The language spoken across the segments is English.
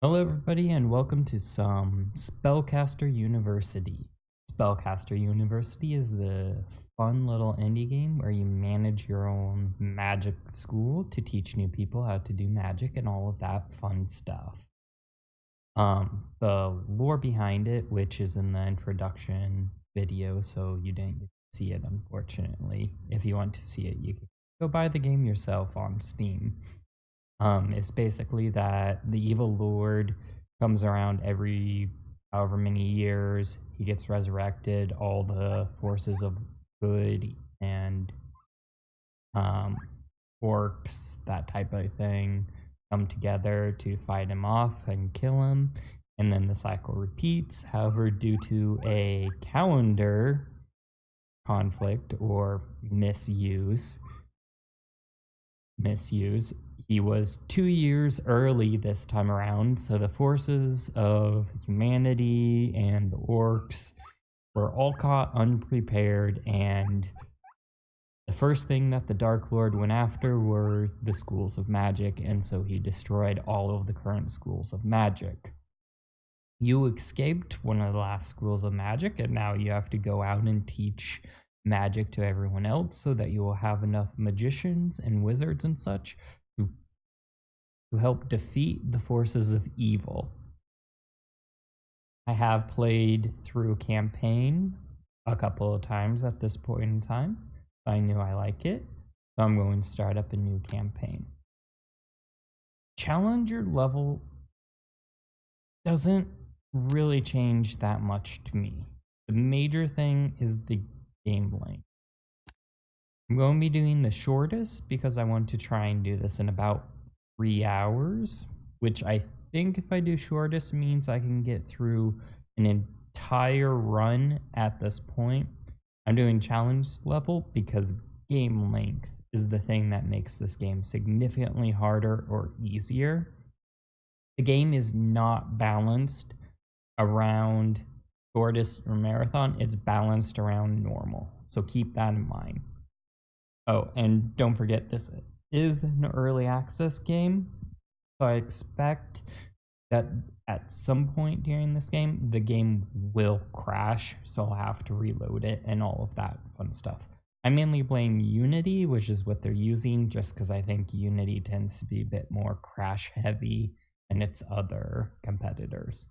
Hello, everybody, and welcome to some Spellcaster University. Spellcaster University is the fun little indie game where you manage your own magic school to teach new people how to do magic and all of that fun stuff. The lore behind it, which is in the introduction video, so you didn't get to see it, unfortunately. If you want to see it, you can go buy the game yourself on Steam. It's basically that the evil lord comes around every however many years. He gets resurrected. All the forces of good and um, orcs, that type of thing, come together to fight him off and kill him. And then the cycle repeats. However, due to a calendar conflict or misuse, he was 2 years early this time around, so the forces of humanity and the orcs were all caught unprepared, and the first thing that the Dark Lord went after were the schools of magic, and so he destroyed all of the current schools of magic. You escaped one of the last schools of magic, and now you have to go out and teach magic to everyone else so that you will have enough magicians and wizards and such to help defeat the forces of evil. I have played through a campaign a couple of times at this point in time. I knew I like it, so I'm going to start up a new campaign. Challenger level doesn't really change that much to me. The major thing is the game length. I'm going to be doing the shortest because I want to try and do this in about 3 hours, which I think if I do shortest means I can get through an entire run at this point. I'm doing challenge level because game length is the thing that makes this game significantly harder or easier. The game is not balanced around shortest or marathon, it's balanced around normal. So keep that in mind. Oh, and don't forget, this is an early access game. So I expect that at some point during this game, the game will crash. So I'll have to reload it and all of that fun stuff. I mainly blame Unity, which is what they're using, just because I think Unity tends to be a bit more crash heavy than its other competitors.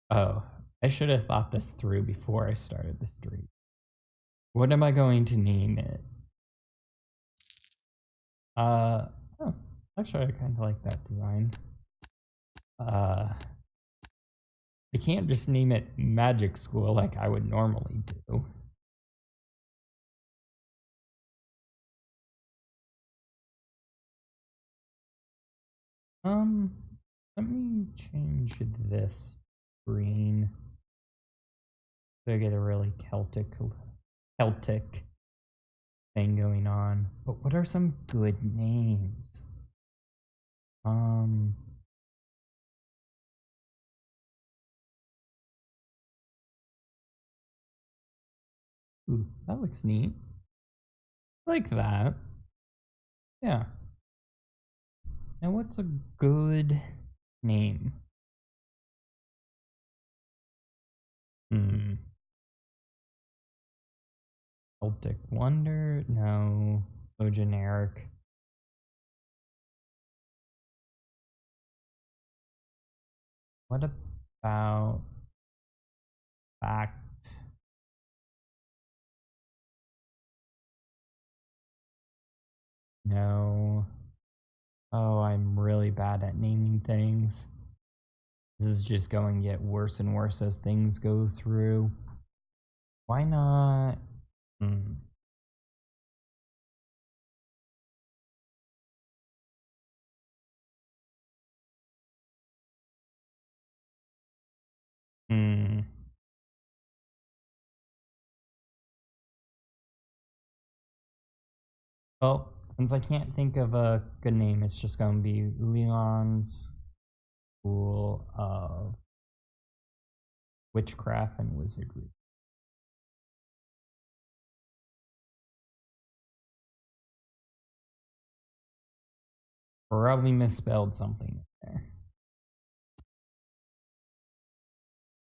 Oh, I should have thought this through before I started the stream. What am I going to name it? Oh, actually I kind of like that design. I can't just name it Magic School like I would normally do. Let me change this green so I get a really Celtic thing going on. But what are some good names? Ooh, that looks neat. Like that. Yeah. Now what's a good name? Celtic Wonder? No, so generic. What about Fact? No. Oh, I'm really bad at naming things. This is just going to get worse and worse as things go through. Why not? Hmm. Hmm. Well, since I can't think of a good name, it's just going to be Leon's School of Witchcraft and Wizardry. Probably misspelled something there.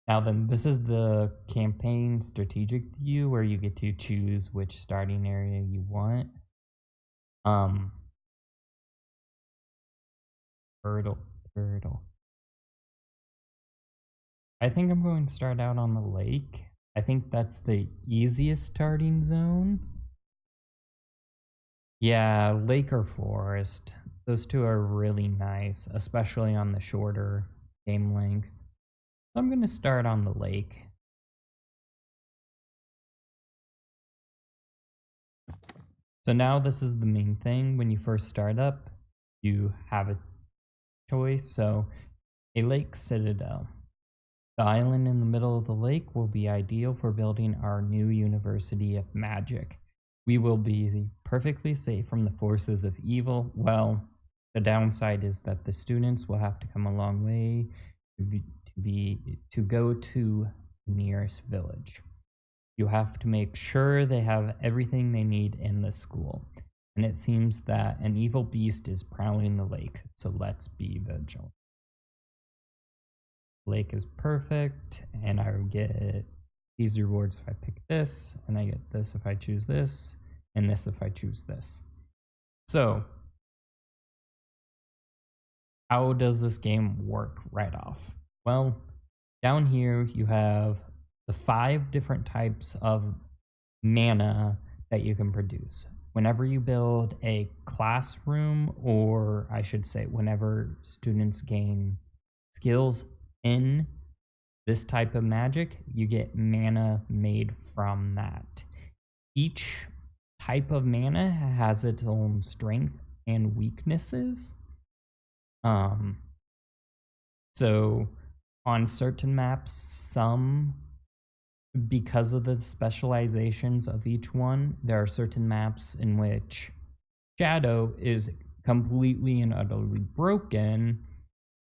Now then, this is the campaign strategic view where you get to choose which starting area you want. Turtle. I think I'm going to start out on the lake. I think that's the easiest starting zone. Yeah, lake or forest. Those two are really nice, especially on the shorter game length. So I'm going to start on the lake. So now this is the main thing. When you first start up, you have a choice. So a lake citadel. The island in the middle of the lake will be ideal for building our new University of Magic. We will be perfectly safe from the forces of evil. Well, the downside is that the students will have to come a long way to go to the nearest village. You have to make sure they have everything they need in the school. And it seems that an evil beast is prowling the lake, so let's be vigilant. Lake is perfect, and I will get these rewards if I pick this, and I get this if I choose this, and this if I choose this. So, how does this game work right off? Well, down here you have the 5 different types of mana that you can produce. Whenever you build a classroom, or I should say, whenever students gain skills in this type of magic, you get mana made from that. Each type of mana has its own strength and weaknesses. So on certain maps, because of the specializations of each one, there are certain maps in which Shadow is completely and utterly broken.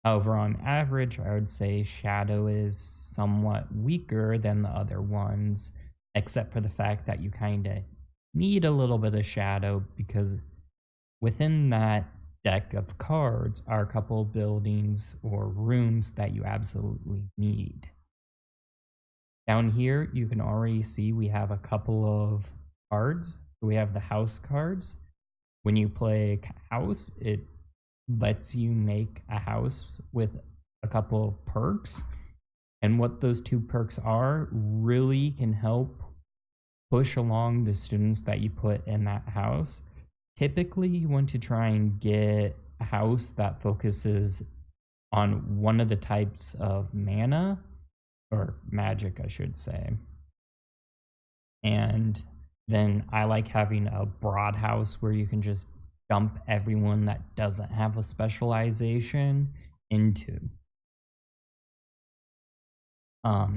However, on average, I would say Shadow is somewhat weaker than the other ones, except for the fact that you kind of need a little bit of Shadow because within that deck of cards are a couple of buildings or rooms that you absolutely need. Down here, you can already see we have a couple of cards. We have the house cards. When you play house, it lets you make a house with a couple of perks. And what those 2 perks are really can help push along the students that you put in that house. Typically, you want to try and get a house that focuses on one of the types of mana, or magic, I should say. And then I like having a broad house where you can just dump everyone that doesn't have a specialization into.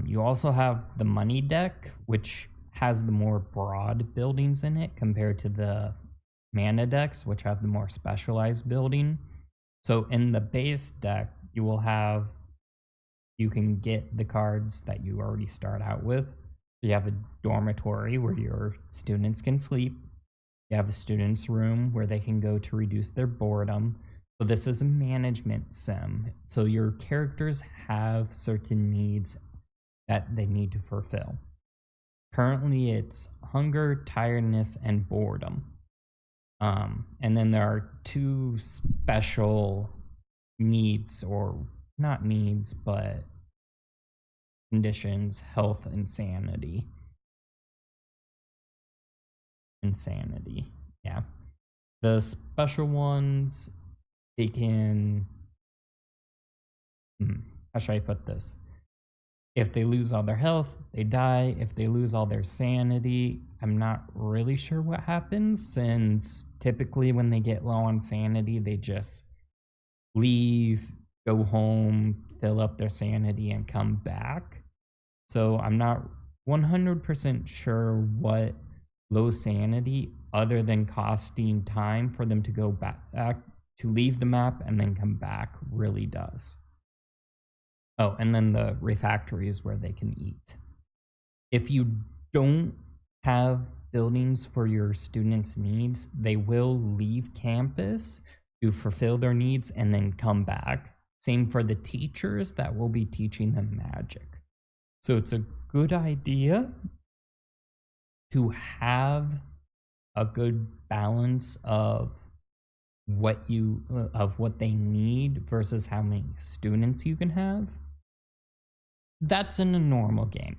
You also have the money deck, which has the more broad buildings in it compared to the mana decks, which have the more specialized building. So in the base deck, you can get the cards that you already start out with. You have a dormitory where your students can sleep. You have a student's room where they can go to reduce their boredom. So this is a management sim. So your characters have certain needs that they need to fulfill. Currently, it's hunger, tiredness, and boredom. And then there are 2 special needs, or not needs, but conditions: health and sanity. Yeah. The special ones, they can, how should I put this? If they lose all their health, they die. If they lose all their sanity, I'm not really sure what happens, since typically when they get low on sanity, they just leave, go home, fill up their sanity, and come back. So I'm not 100% sure what low sanity, other than costing time for them to go back to leave the map and then come back, really does. Oh, and then the refectories where they can eat. If you don't have buildings for your students' needs, they will leave campus. to fulfill their needs and then come back. Same for the teachers that will be teaching them magic. So it's a good idea to have a good balance of what they need versus how many students you can have. That's in a normal game.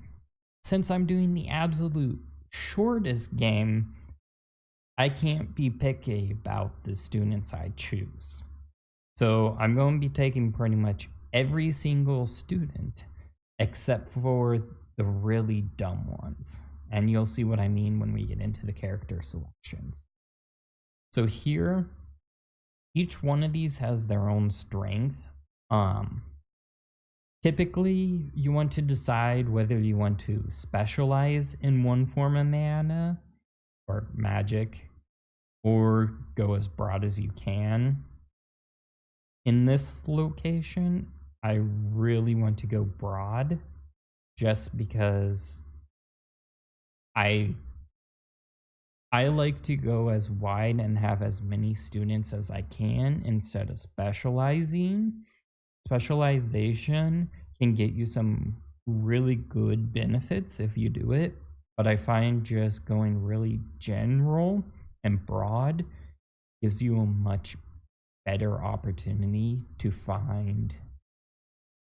Since I'm doing the absolute shortest game, I can't be picky about the students I choose. So I'm going to be taking pretty much every single student except for the really dumb ones. And you'll see what I mean when we get into the character selections. So here, each one of these has their own strength. Typically, you want to decide whether you want to specialize in one form of mana or magic, or go as broad as you can. In this location, I really want to go broad just because I like to go as wide and have as many students as I can instead of specializing. Specialization can get you some really good benefits if you do it, but I find just going really general and broad gives you a much better opportunity to find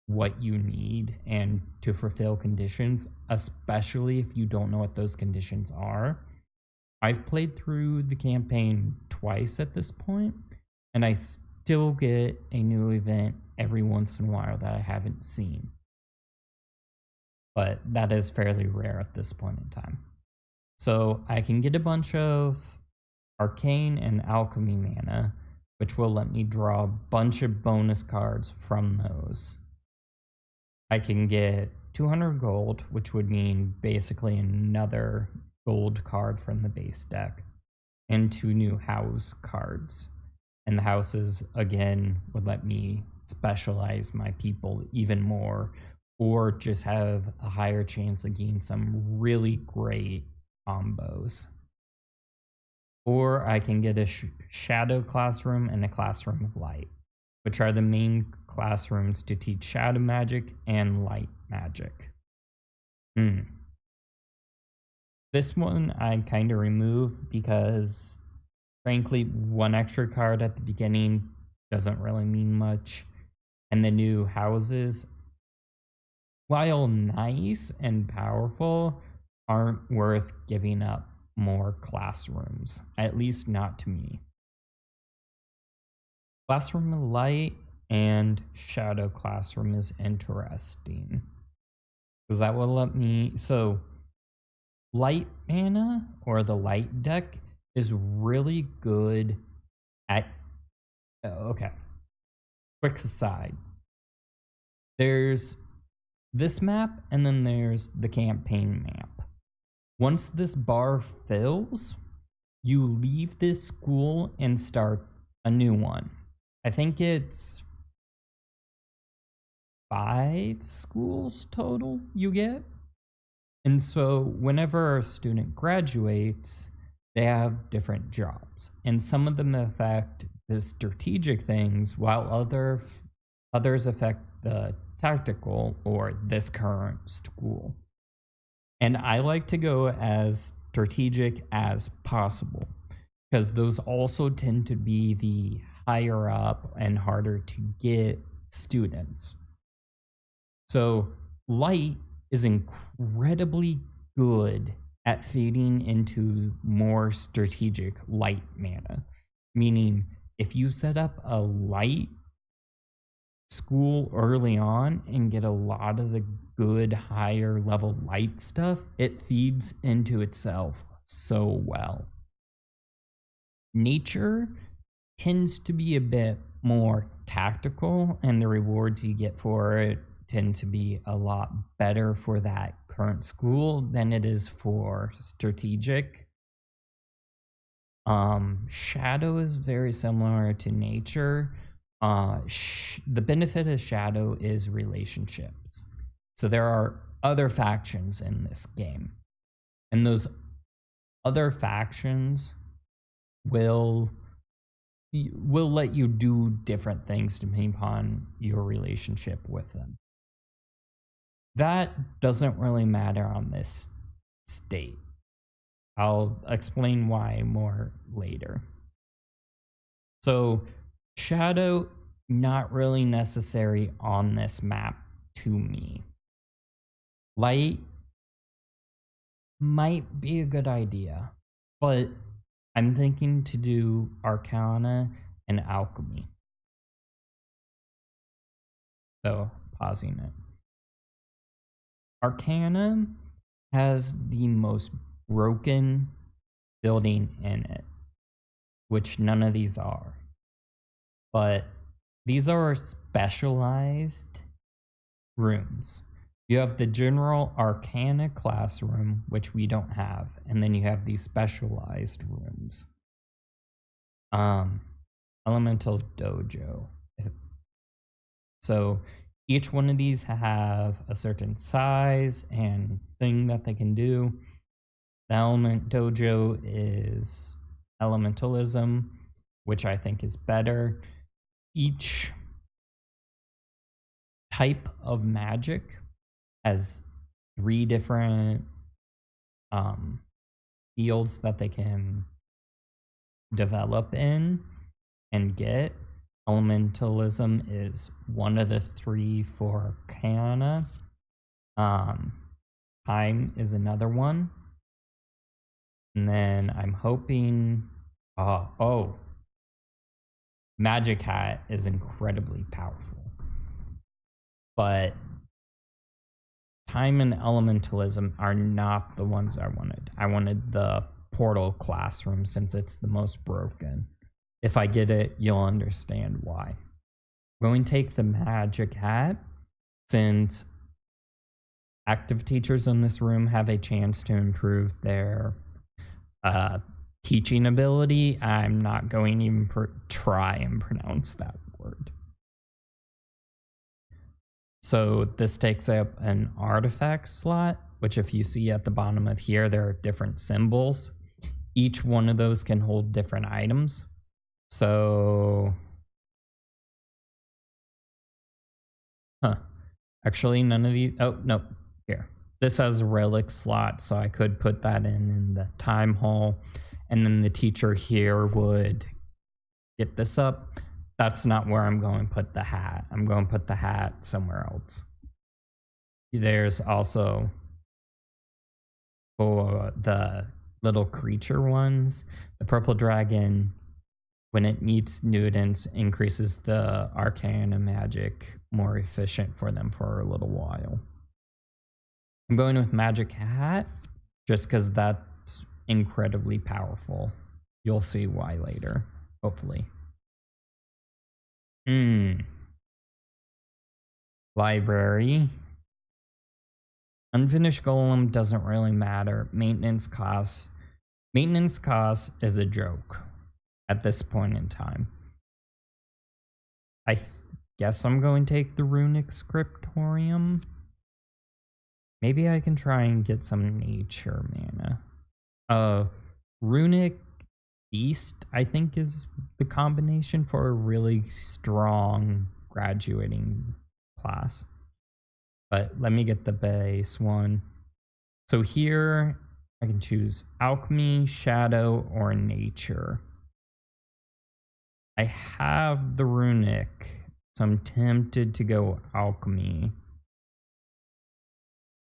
what you need and to fulfill conditions, especially if you don't know what those conditions are. I've played through the campaign twice at this point, and I still get a new event every once in a while that I haven't seen. But that is fairly rare at this point in time. So I can get a bunch of arcane and alchemy mana, which will let me draw a bunch of bonus cards from those. I can get 200 gold, which would mean basically another gold card from the base deck, and 2 new house cards. And the houses, again, would let me specialize my people even more, or just have a higher chance of getting some really great combos. Or I can get a shadow classroom and a classroom of light, which are the main classrooms to teach shadow magic and light magic. This one I kind of remove because, frankly, 1 extra card at the beginning doesn't really mean much. And the new houses, while nice and powerful, aren't worth giving up more classrooms, at least not to me. Classroom of Light and Shadow Classroom is interesting because that will let me. So, light mana or the light deck is really good at. Okay. Quick aside. There's this map and then there's the campaign map. Once this bar fills, you leave this school and start a new one. I think it's 5 schools total you get. And so whenever a student graduates, they have different jobs. And some of them affect the strategic things, while others affect the tactical or this current school. And I like to go as strategic as possible because those also tend to be the higher up and harder to get students. So light is incredibly good at feeding into more strategic light mana, meaning if you set up a light school early on and get a lot of the good higher level light stuff, it feeds into itself so well. Nature tends to be a bit more tactical, and the rewards you get for it tend to be a lot better for that current school than it is for strategic. Shadow is very similar to nature. The benefit of Shadow is relationships. So there are other factions in this game, and those other factions will will let you do different things depending upon your relationship with them. That doesn't really matter on this state. I'll explain why more later. So, shadow, not really necessary on this map to me. Light might be a good idea, but I'm thinking to do Arcana and Alchemy. So, pausing it. Arcana has the most broken building in it, which none of these are. But these are specialized rooms. You have the general Arcana classroom, which we don't have, and then you have these specialized rooms. Elemental Dojo. So each one of these have a certain size and thing that they can do. The Element Dojo is elementalism, which I think is better. Each type of magic has 3 different fields that they can develop in and get. Elementalism is one of the 3 for Arcana. Time is another one. And then I'm hoping, Magic Hat is incredibly powerful. But Time and Elementalism are not the ones I wanted. I wanted the Portal classroom since it's the most broken. If I get it, you'll understand why. I'm going to take the Magic Hat since active teachers in this room have a chance to improve their teaching ability. I'm not going to even try and pronounce that word. So this takes up an artifact slot, which if you see at the bottom of here, there are different symbols. Each one of those can hold different items. So, actually none of these, oh, no, here. This has a relic slot, so I could put that in the time hall, and then the teacher here would get this up. That's not where I'm going to put the hat. I'm going to put the hat somewhere else. There's also for the little creature ones, the purple dragon, when it meets students, increases the Arcana magic more efficient for them for a little while. I'm going with Magic Hat just because that's incredibly powerful. You'll see why later, hopefully. Library. Unfinished Golem doesn't really matter. Maintenance costs. Maintenance costs is a joke at this point in time. I guess I'm going to take the Runic Scriptorium. Maybe I can try and get some nature mana. Runic Beast, I think, is the combination for a really strong graduating class. But let me get the base one. So here I can choose Alchemy, Shadow, or Nature. I have the Runic, so I'm tempted to go Alchemy.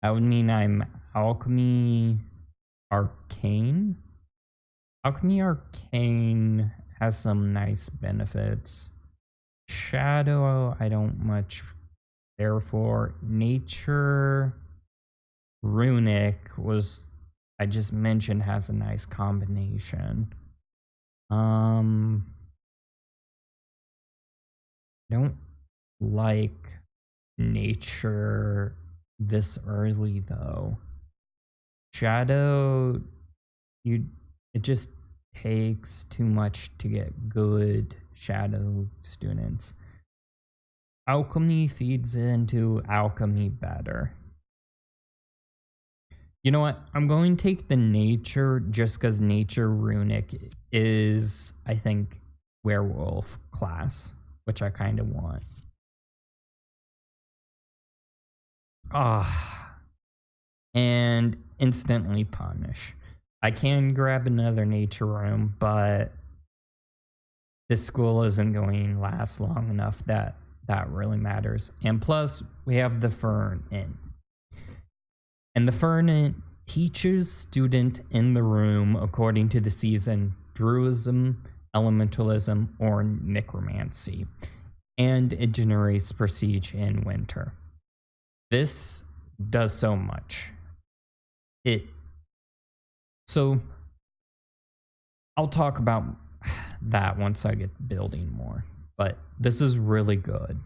That would mean I'm Alchemy Arcane. Alchemy Arcane has some nice benefits. Shadow, I don't much care for. Nature, Runic was, I just mentioned, has a nice combination. I don't like Nature this early though. Shadow, it just takes too much to get good Shadow students. Alchemy feeds into Alchemy better. You know what? I'm going to take the Nature just because Nature Runic is, I think, werewolf class, which I kind of want. And instantly punish. I can grab another nature room, but this school isn't going to last long enough that really matters. And plus, we have the Fern Inn. And the Fern Inn teaches student in the room according to the season druidism, elementalism, or necromancy. And it generates prestige in winter. This does so much. So I'll talk about that once I get building more, but this is really good.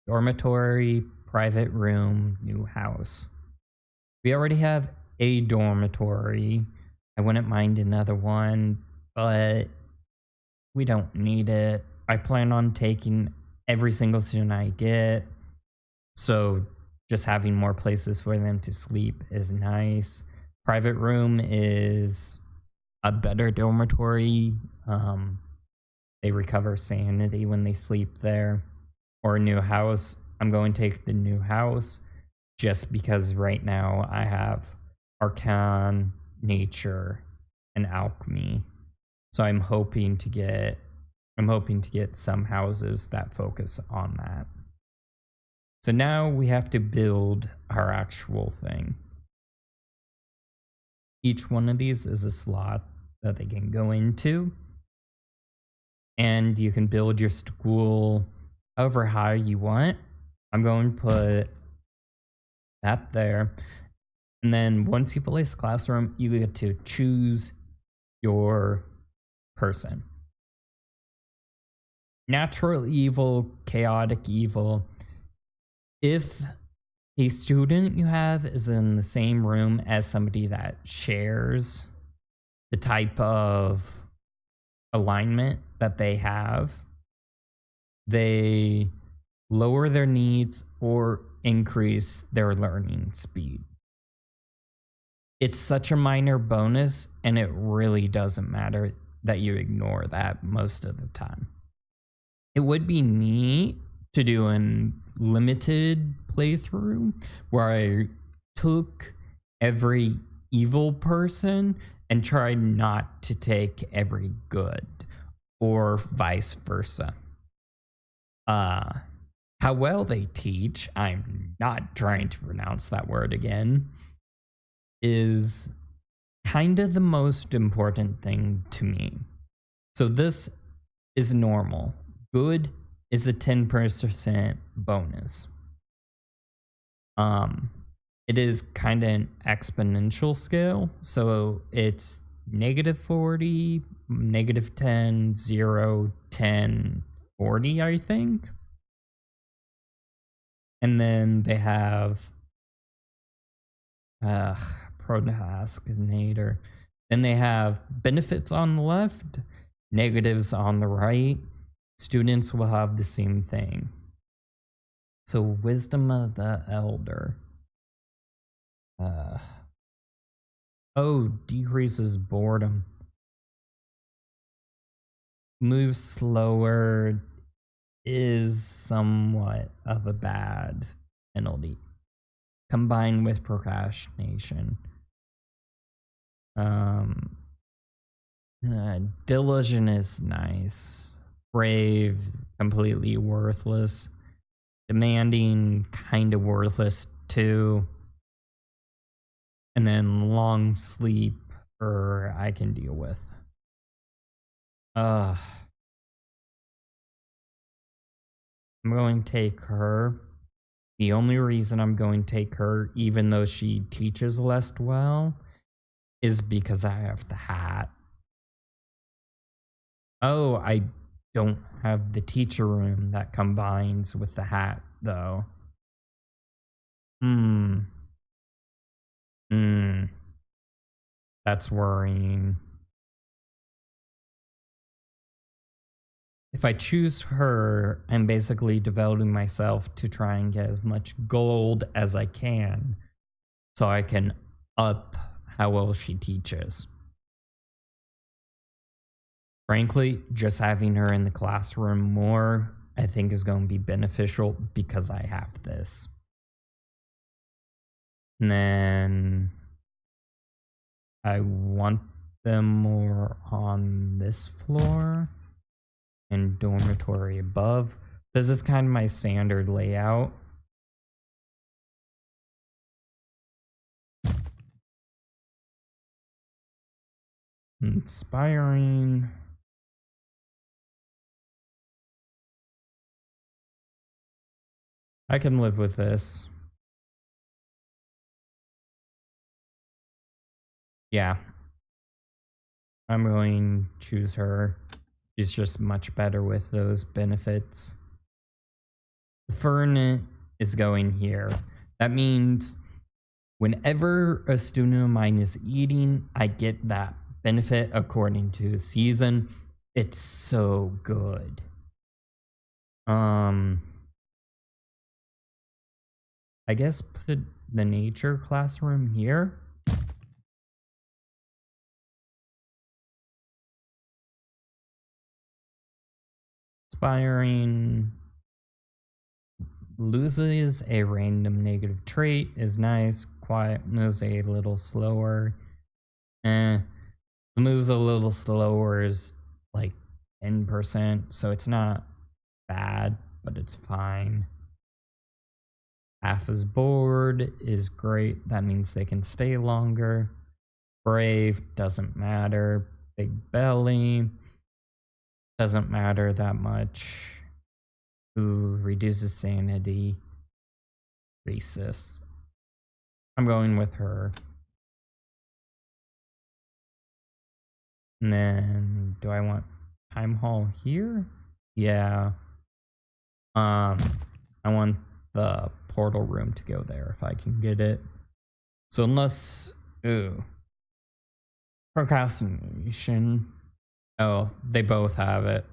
Dormitory, private room, new house. We already have a dormitory. I wouldn't mind another one, but we don't need it. I plan on taking every single student I get, so just having more places for them to sleep is nice. Private room is a better dormitory. They recover sanity when they sleep there. Or a new house. I'm going to take the new house just because right now I have Arcane, Nature, and Alchemy. So I'm hoping to get some houses that focus on that. So now we have to build our actual thing. Each one of these is a slot that they can go into. And you can build your school however high you want. I'm going to put that there. And then once you place classroom, you get to choose your person. Natural evil, chaotic evil. If a student you have is in the same room as somebody that shares the type of alignment that they have, they lower their needs or increase their learning speed. It's such a minor bonus, and it really doesn't matter that you ignore that most of the time. It would be neat to do a limited playthrough where I took every evil person and tried not to take every good, or vice versa. How well they teach, I'm not trying to pronounce that word again, is kind of the most important thing to me. So this is normal. Good is a 10% bonus. It is kind of an exponential scale, so it's -40, -10, 0, 10, 40, I think. And then they have procrastinator. Then they have benefits on the left, negatives on the right. Students will have the same thing. So wisdom of the elder. Decreases boredom. Move slower is somewhat of a bad penalty, combined with procrastination. Diligent is nice. Brave, completely worthless. Demanding, kind of worthless too. And then long sleep, I can deal with. I'm going to take her. The only reason I'm going to take her, even though she teaches less well, is because I have the hat. Oh, I don't have the teacher room that combines with the hat, though. That's worrying. If I choose her, I'm basically devoting myself to try and get as much gold as I can so I can up how well she teaches. Frankly, just having her in the classroom more, I think, is going to be beneficial because I have this. And then I want them more on this floor and dormitory above. This is kind of my standard layout. Inspiring. I can live with this. Yeah. I'm going to choose her. She's just much better with those benefits. The fern is going here. That means whenever a student of mine is eating, I get that benefit according to the season. It's so good. I guess put the nature classroom here. Inspiring. Loses a random negative trait is nice. Quiet moves a little slower. Moves a little slower is like 10%, so it's not bad, but it's fine. Half is bored is great. That means they can stay longer. Brave doesn't matter. Big belly doesn't matter that much. Ooh, reduces sanity. Racist. I'm going with her. And then, do I want time hall here? Yeah. I want the portal room to go there if I can get it. So unless, procrastination. Oh, they both have it.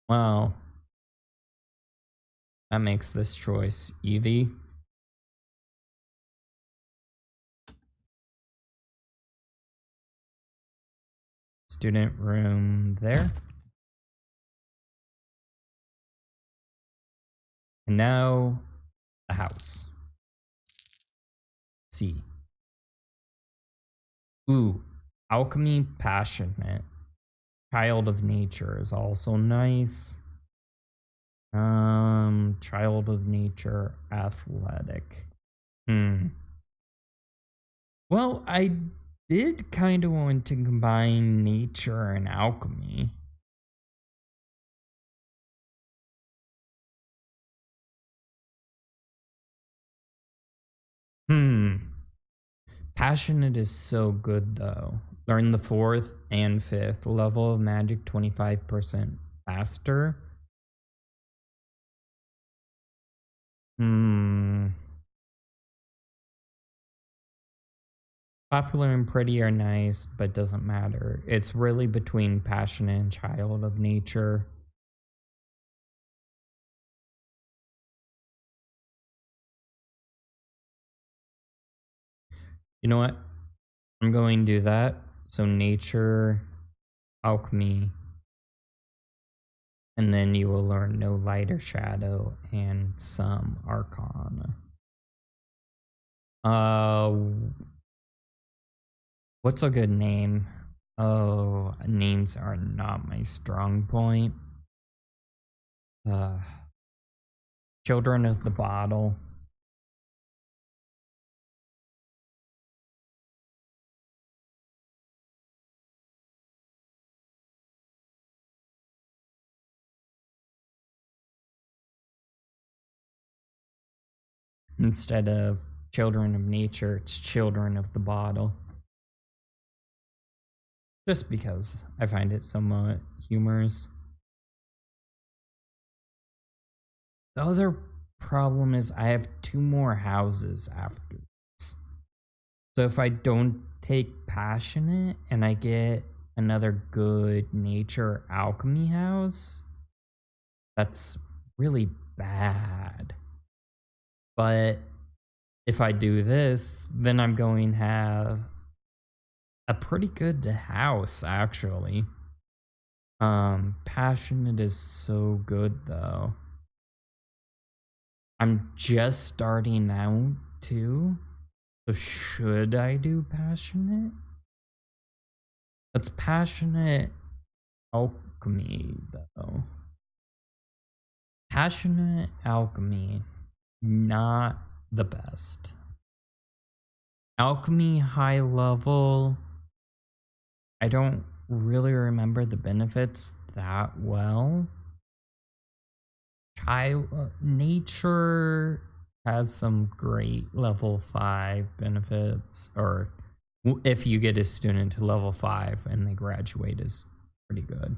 Well, that makes this choice easy. Student room there. And now the house. C. Ooh, alchemy passionate. Child of nature is also nice. Child of nature athletic. Well, I did kind of want to combine nature and alchemy. Passionate is so good though. Learn the 4th and 5th level of magic 25% faster. Popular and pretty are nice, but doesn't matter. It's really between passionate and child of nature. You know what? I'm going to do that. So nature, alchemy, and then you will learn no light or shadow and some arcana. What's a good name? Oh, names are not my strong point. Children of the Bottle. Instead of Children of Nature, it's Children of the Bottle. Just because I find it somewhat humorous. The other problem is I have 2 more houses after this. So if I don't take passionate and I get another good nature alchemy house, that's really bad. But if I do this, then I'm going to have a pretty good house, actually. Passionate is so good though. I'm just starting out too. So should I do passionate? That's passionate alchemy though. Passionate alchemy, not the best. Alchemy high level, I don't really remember the benefits that well. Nature has some great level 5 benefits, or if you get a student to level 5 and they graduate, is pretty good.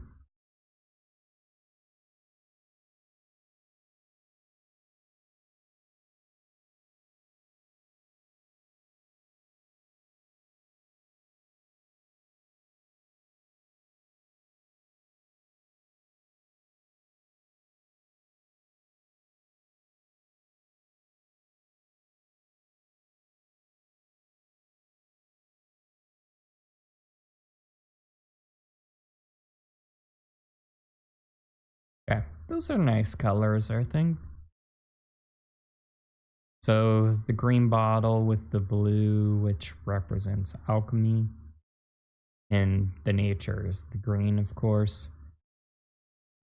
Okay, those are nice colors, I think. So the green bottle with the blue, which represents alchemy, and the nature is the green, of course.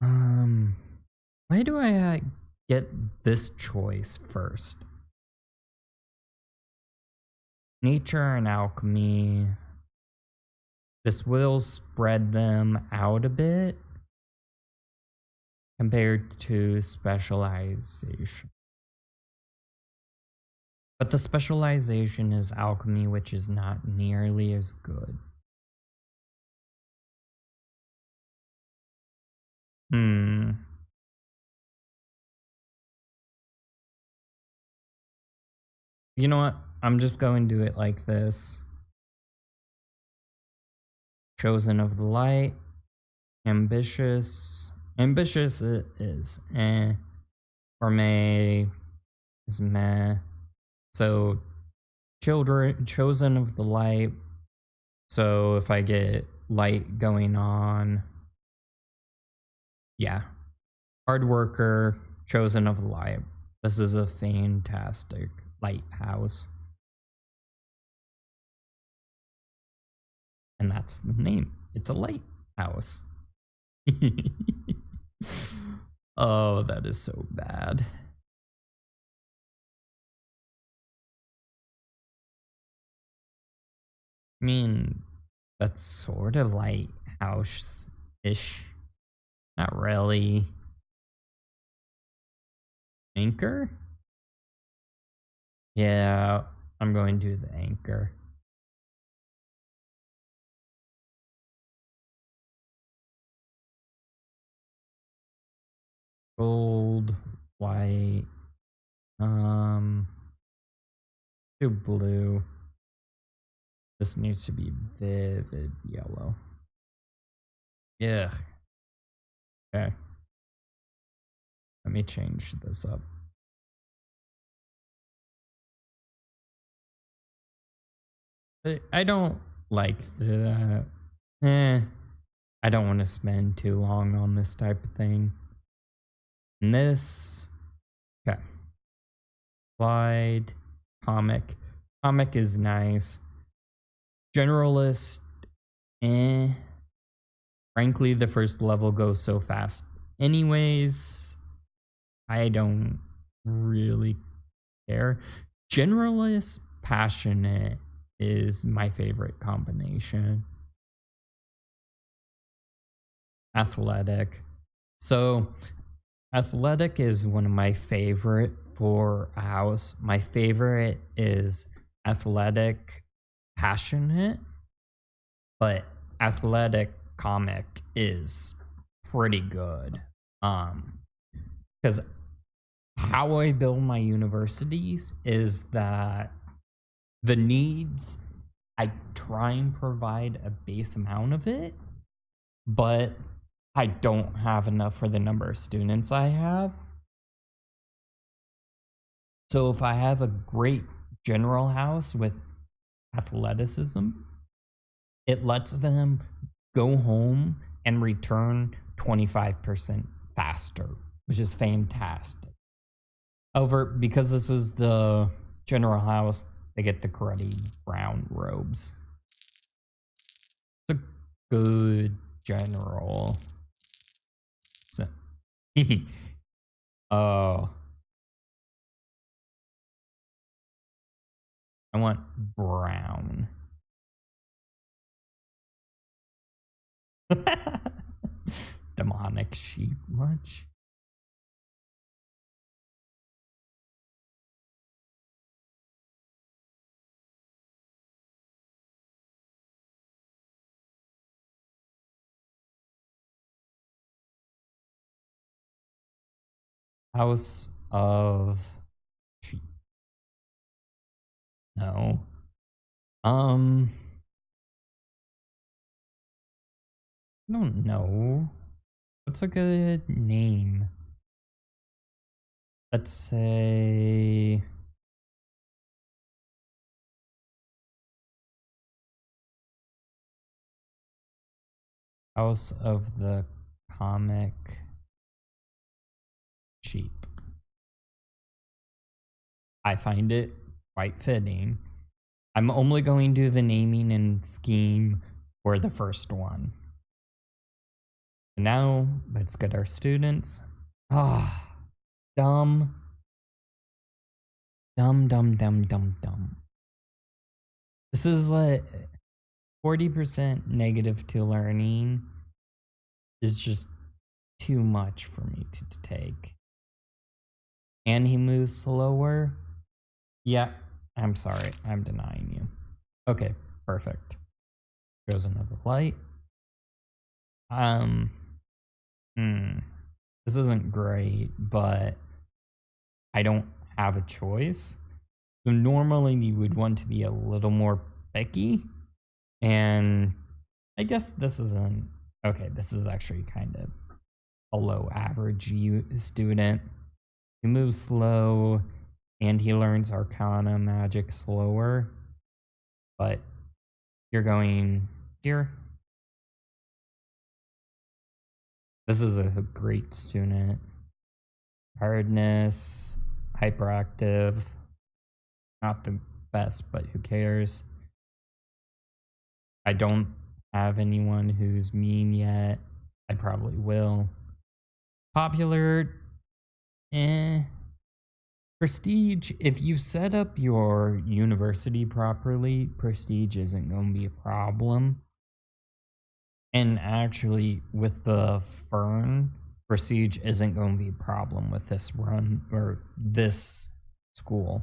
Why do I get this choice first? Nature and alchemy. This will spread them out a bit compared to specialization. But the specialization is alchemy, which is not nearly as good. You know what? I'm just going to do it like this. Chosen of the light. Ambitious. Ambitious it is eh. Or may is meh. So children chosen of the light. So if I get light going on, yeah. Hard worker, chosen of the light. This is a fantastic lighthouse. And that's the name. It's a lighthouse. Oh, that is so bad. I mean, that's sort of lighthouse-ish. Not really. Anchor? Yeah, I'm going to do the anchor. Gold, white, do blue. This needs to be vivid yellow. Yeah. Okay. Let me change this up. I don't like the. I don't want to spend too long on this type of thing. And this. Okay. Slide. Comic. Comic is nice. Generalist. Frankly, the first level goes so fast. Anyways, I don't really care. Generalist, passionate is my favorite combination. Athletic. So, athletic is one of my favorite for a house. My favorite is athletic, passionate, but athletic comic is pretty good. Because how I build my universities is that the needs, I try and provide a base amount of it, but I don't have enough for the number of students I have. So if I have a great general house with athleticism, it lets them go home and return 25% faster, which is fantastic. However, because this is the general house, they get the cruddy brown robes. It's a good general. So, oh. I want brown. Demonic sheep much? House of sheep. No. I don't know. What's a good name? Let's say House of the Comic Sheep. I find it quite fitting. I'm only going to do the naming and scheme for the first one. And now, let's get our students. Ah, dumb. Dumb. This is like 40% negative to learning is just too much for me to take. And he moves slower. Yeah, I'm sorry. I'm denying you. Okay, perfect. Goes another light. This isn't great, but I don't have a choice. So normally you would want to be a little more picky. And I guess this isn't okay. This is actually kind of a low average student. He moves slow and he learns Arcana magic slower. But you're going here. This is a great student. Hardness, hyperactive. Not the best, but who cares? I don't have anyone who's mean yet. I probably will. Popular, Prestige, if you set up your university properly, prestige isn't going to be a problem. And actually, with the Fern, prestige isn't going to be a problem with this run or this school.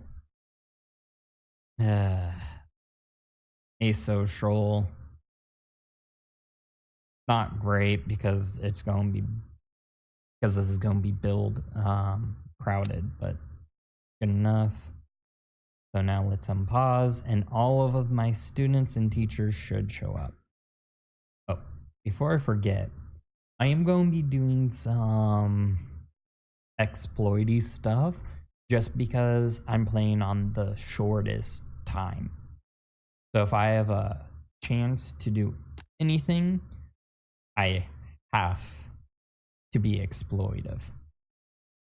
Asocial, not great because it's going to be this is going to be build crowded, but good enough. So now let's unpause, and all of my students and teachers should show up. Oh, before I forget, I am going to be doing some exploity stuff just because I'm playing on the shortest time. So if I have a chance to do anything, I have to be exploitive.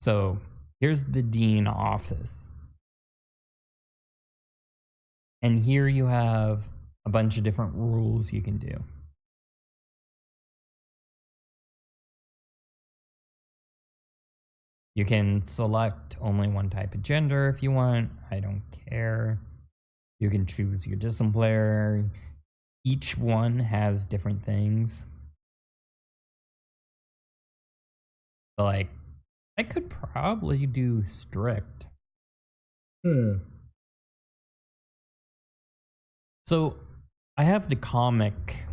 So here's the dean office. And here you have a bunch of different rules you can do. You can select only one type of gender if you want. I don't care. You can choose your discipline player. Each one has different things. But like, I could probably do strict. So I have the comic,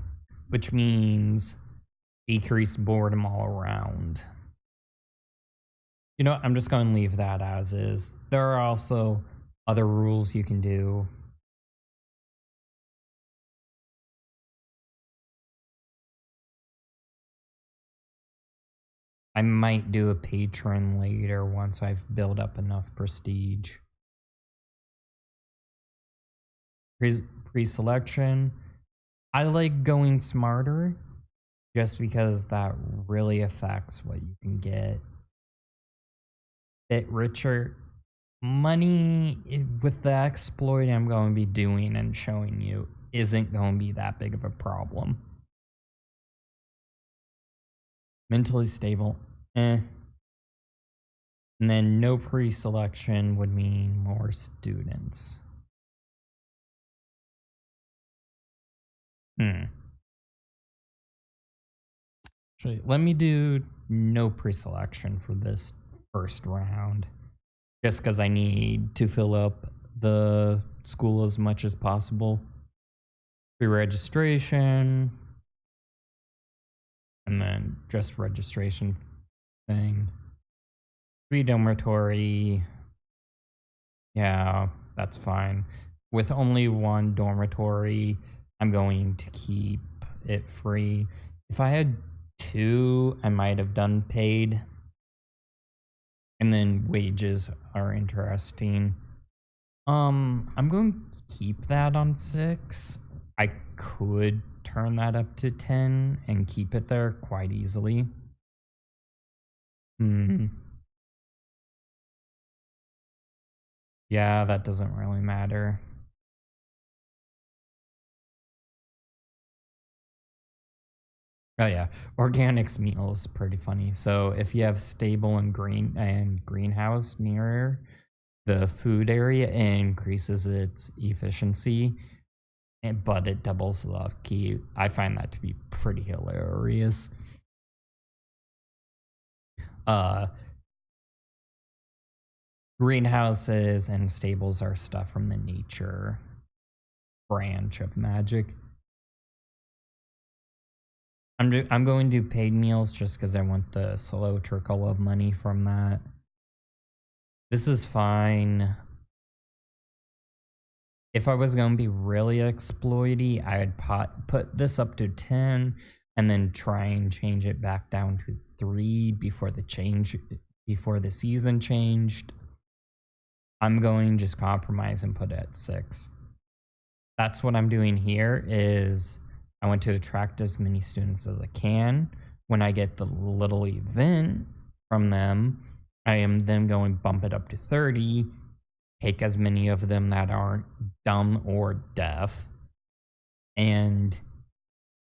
which means decrease boredom all around. You know, I'm just going to leave that as is. There are also other rules you can do. I might do a patron later once I've built up enough prestige. Pre-selection. I like going smarter. just because that really affects what you can get. Bit richer money with the exploit I'm going to be doing and showing you isn't going to be that big of a problem. Mentally stable, And then no pre-selection would mean more students. Actually, let me do no pre-selection for this first round. Just because I need to fill up the school as much as possible. Pre-registration. And then just registration thing. 3 dormitory. Yeah, that's fine. With only 1 dormitory, I'm going to keep it free. If I had 2, I might have done paid. And then wages are interesting. I'm going to keep that on 6. I could turn that up to 10 and keep it there quite easily. Yeah, that doesn't really matter. Oh yeah, organics meal is pretty funny. So if you have stable and greenhouse near the food area, it increases its efficiency, but it doubles the upkeep. I find that to be pretty hilarious. Greenhouses and stables are stuff from the nature branch of magic. I'm going to do paid meals just because I want the slow trickle of money from that. This is fine. If I was going to be really exploity, I'd put this up to 10 and then try and change it back down to 3 before the season changed. I'm going to just compromise and put it at 6. That's what I'm doing here is I want to attract as many students as I can. When I get the little event from them, I am then going to bump it up to 30, take as many of them that aren't dumb or deaf, and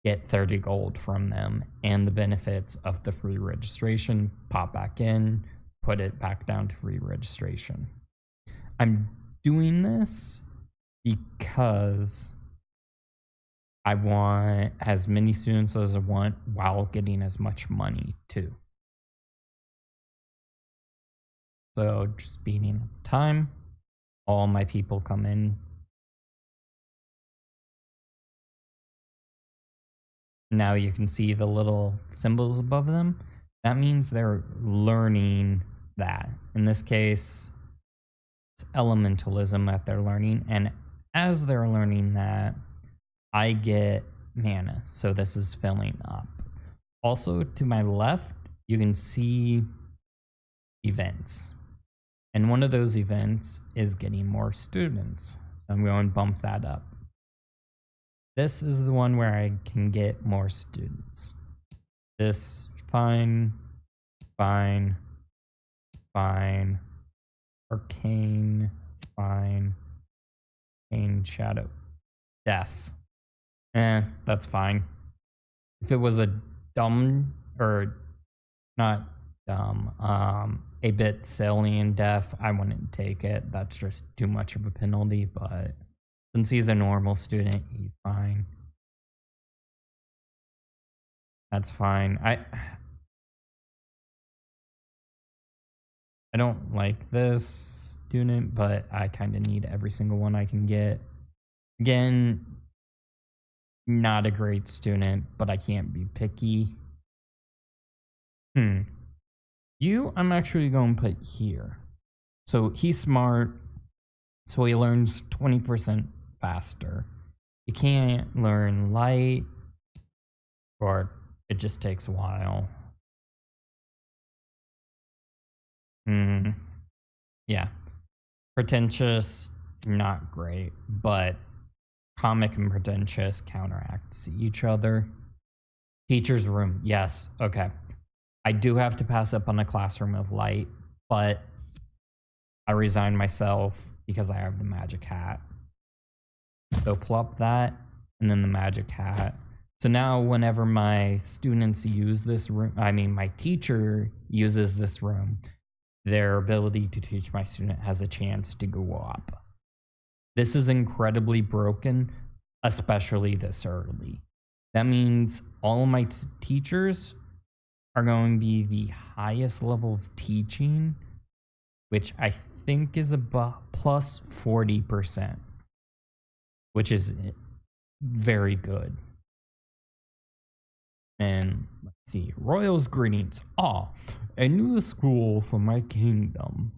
get 30 gold from them. And the benefits of the free registration pop back in, put it back down to free registration. I'm doing this because I want as many students as I want while getting as much money too. So just speeding up time. All my people come in. Now you can see the little symbols above them. That means they're learning that. In this case, it's elementalism that they're learning. And as they're learning that, I get mana, so this is filling up. Also, to my left, you can see events. And one of those events is getting more students. So I'm going to bump that up. This is the one where I can get more students. This, fine. Arcane, fine. Arcane shadow. Death. That's fine. If it was a dumb, or not dumb, a bit silly and deaf, I wouldn't take it. That's just too much of a penalty, but since he's a normal student, he's fine. That's fine. I don't like this student, but I kind of need every single one I can get. Again, not a great student, but I can't be picky. You, I'm actually going to put here. So he's smart, so he learns 20% faster. You can't learn light, or it just takes a while. Yeah. Pretentious, not great, but comic and pretentious counteract each other. Teacher's room. Yes. Okay. I do have to pass up on a classroom of light, but I resigned myself because I have the magic hat. So plop that and then the magic hat. So now whenever my students use this room, I mean, my teacher uses this room, their ability to teach my student has a chance to go up. This is incredibly broken, especially this early. That means all of my teachers are going to be the highest level of teaching, which I think is about plus 40%, which is very good. And let's see, Royals greetings. A new school for my kingdom.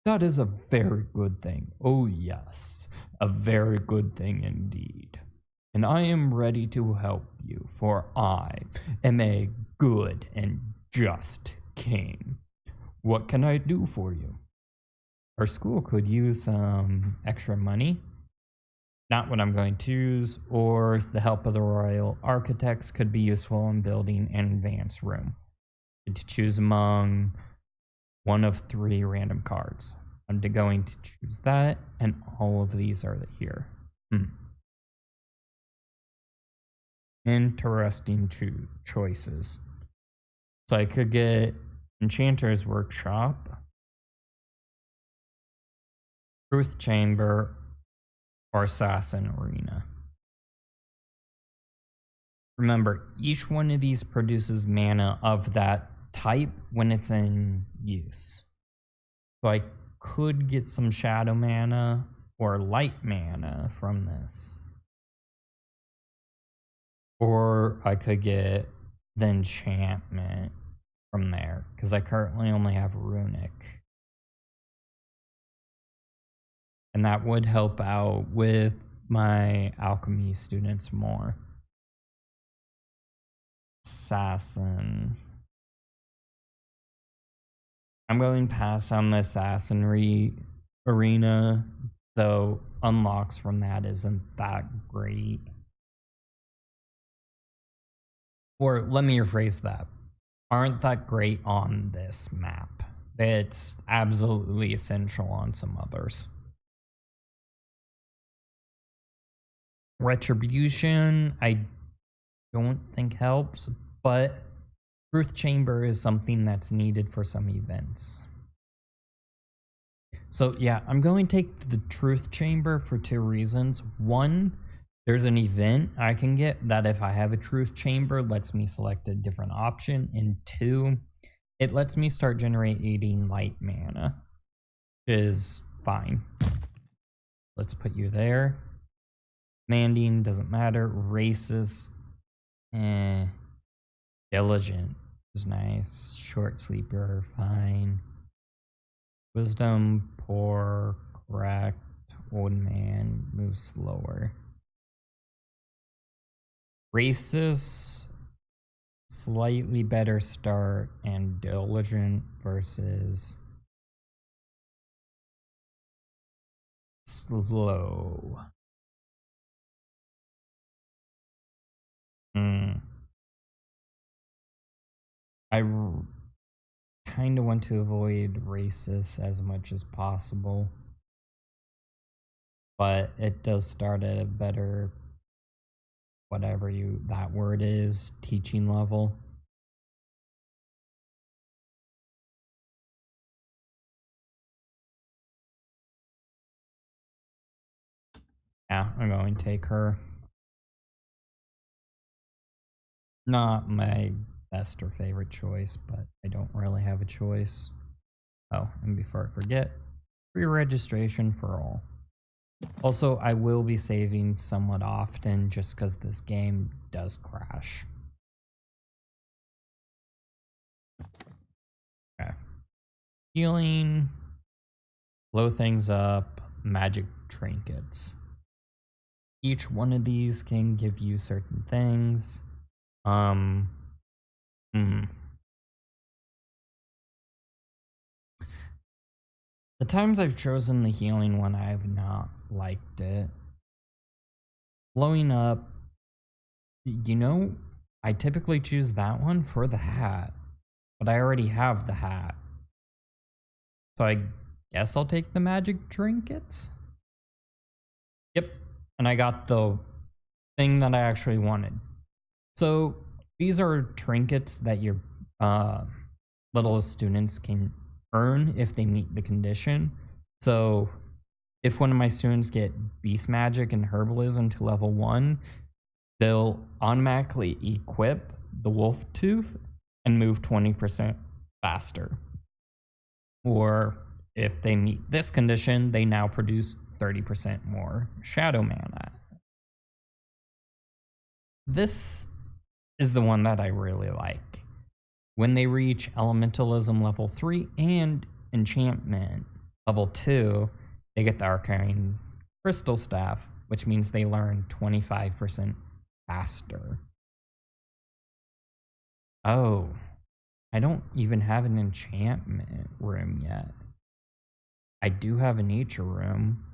That is a very good thing. Oh yes, a very good thing indeed. And I am ready to help you, for I am a good and just king. What can I do for you? Our school could use some extra money. Not what I'm going to use, or the help of the royal architects could be useful in building an advanced room. To choose among one of 3 random cards. I'm going to choose that, and all of these are here. Interesting choices. So I could get Enchanter's Workshop, Truth Chamber, or Assassin Arena. Remember, each one of these produces mana of that type when it's in use. So I could get some shadow mana or light mana from this. Or I could get the enchantment from there, because I currently only have runic. And that would help out with my alchemy students more. Assassin. I'm going to pass on the assassinry arena, though unlocks from that isn't that great. Or let me rephrase that. Aren't that great on this map. It's absolutely essential on some others. Retribution, I don't think helps, but Truth Chamber is something that's needed for some events. So yeah, I'm going to take the Truth Chamber for 2 reasons. One, there's an event I can get that if I have a Truth Chamber lets me select a different option. And 2, it lets me start generating light mana, which is fine. Let's put you there. Commanding doesn't matter. Racist, diligent is nice. Short sleeper, fine. Wisdom, poor, correct. Old man, move slower. Racist, slightly better start, and diligent versus slow. I kind of want to avoid racist as much as possible, but it does start at a better, whatever that word is, teaching level. Yeah, I'm going to take her. Not my best or favorite choice, but I don't really have a choice. Oh, and before I forget, free registration for all. Also, I will be saving somewhat often just because this game does crash. Okay. Healing, blow things up, magic trinkets. Each one of these can give you certain things. The times I've chosen the healing one, I have not liked it. Blowing up, I typically choose that one for the hat, but I already have the hat. So I guess I'll take the magic trinkets. Yep, and I got the thing that I actually wanted. So these are trinkets that your little students can earn if they meet the condition. So if one of my students get beast magic and herbalism to level 1, they'll automatically equip the wolf tooth and move 20% faster. Or if they meet this condition, they now produce 30% more shadow mana. This is the one that I really like. When they reach elementalism level 3 and enchantment level 2, they get the arcane crystal staff, which means they learn 25% faster. Oh, I don't even have an enchantment room yet. I do have a nature room.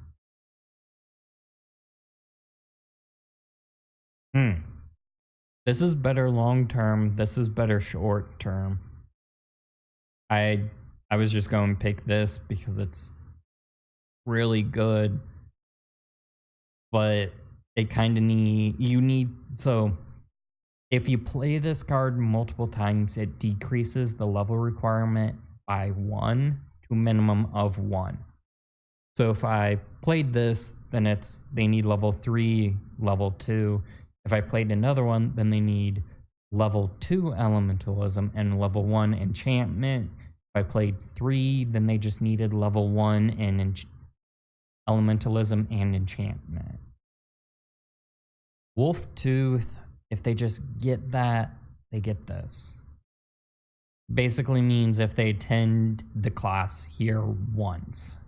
This is better long term. This is better short term. I was just going to pick this because it's really good, but it kind of so if you play this card multiple times, it decreases the level requirement by 1 to a minimum of 1. So if I played this, then they need level 3, level 2. If I played another one, then they need level 2 elementalism and level 1 enchantment. If I played 3, then they just needed level 1 and elementalism and enchantment. Wolf Tooth, if they just get that, they get this. Basically means if they attend the class here once,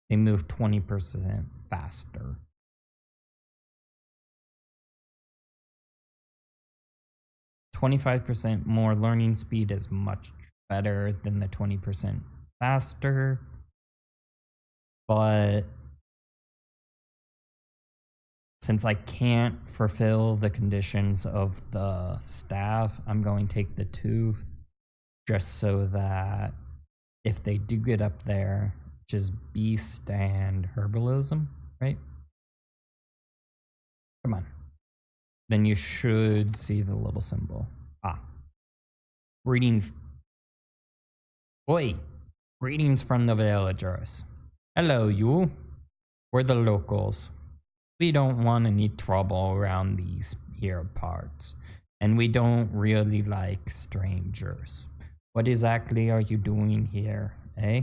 they move 20% faster. %25 more learning speed is much better than the 20% faster, but since I can't fulfill the conditions of the staff, I'm going to take the tooth just so that if they do get up there, which is beast and herbalism, right? Come on. Then you should see the little symbol. Greetings. Oi, greetings from the villagers. Hello, you. We're the locals. We don't want any trouble around these here parts, and we don't really like strangers. What exactly are you doing here, eh?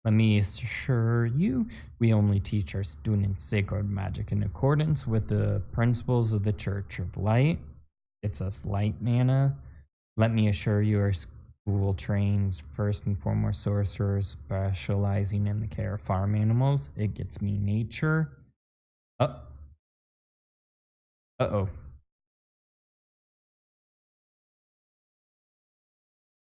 Let me assure you, we only teach our students sacred magic in accordance with the principles of the Church of Light. It's us light mana. Let me assure you, our school trains first and foremost sorcerers specializing in the care of farm animals. It gets me nature. Uh-oh.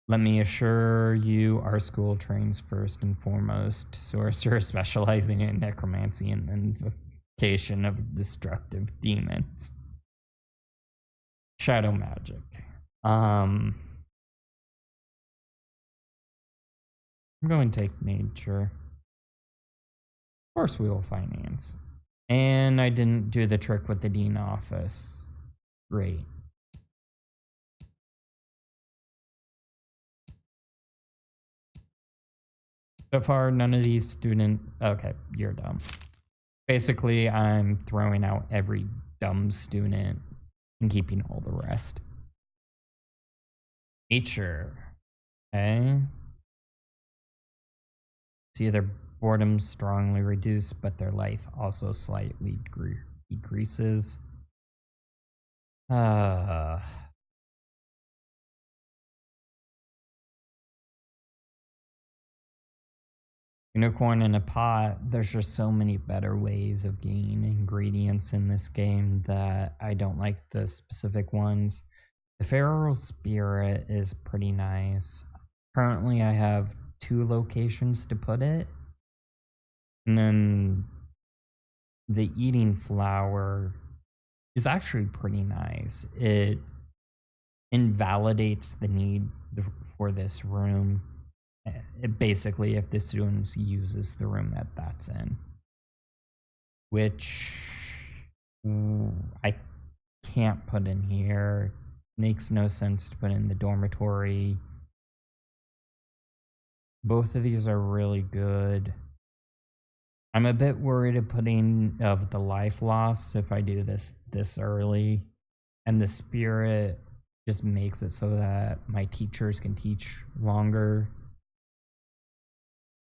Let me assure you, our school trains first and foremost sorcerers specializing in necromancy and invocation of destructive demons. Shadow magic. I'm going to take nature. Of course we will finance. And I didn't do the trick with the dean office. Great. So far, none of these okay, you're dumb. Basically, I'm throwing out every dumb student and keeping all the rest. Nature. Okay. See, their boredom strongly reduced, but their life also slightly decreases. Unicorn in a pot, there's just so many better ways of getting ingredients in this game that I don't like the specific ones. The feral spirit is pretty nice. Currently I have 2 locations to put it. And then the eating flower is actually pretty nice. It invalidates the need for this room. Basically, if the student uses the room that that's in, which I can't put in here. Makes no sense to put in the dormitory. Both of these are really good. I'm a bit worried of the life loss if I do this early, and the spirit just makes it so that my teachers can teach longer.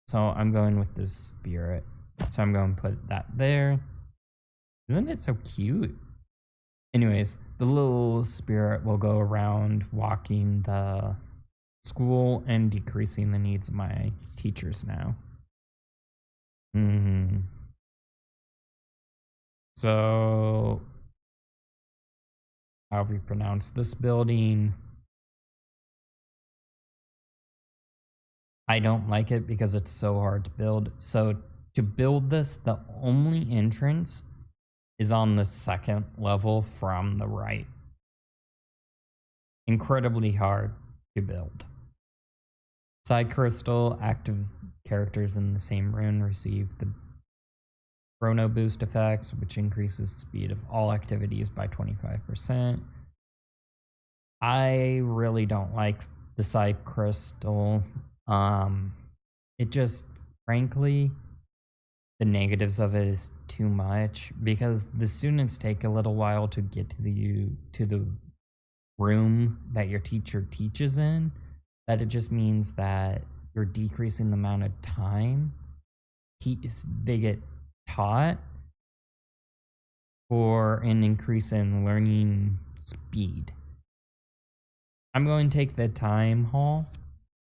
So I'm going with this spirit. So I'm going to put that there. Isn't it so cute? Anyways, the little spirit will go around walking the school and decreasing the needs of my teachers now. So, however you pronounce this building, I don't like it because it's so hard to build. So to build this, the only entrance is on the second level from the right. Incredibly hard to build. Side crystal, active characters in the same rune receive the chrono boost effects, which increases the speed of all activities by 25%. I really don't like the side crystal. It just, frankly, the negatives of it is too much because the students take a little while to get to the room that your teacher teaches in. That it just means that you're decreasing the amount of time they get taught for an increase in learning speed. I'm going to take the time hall.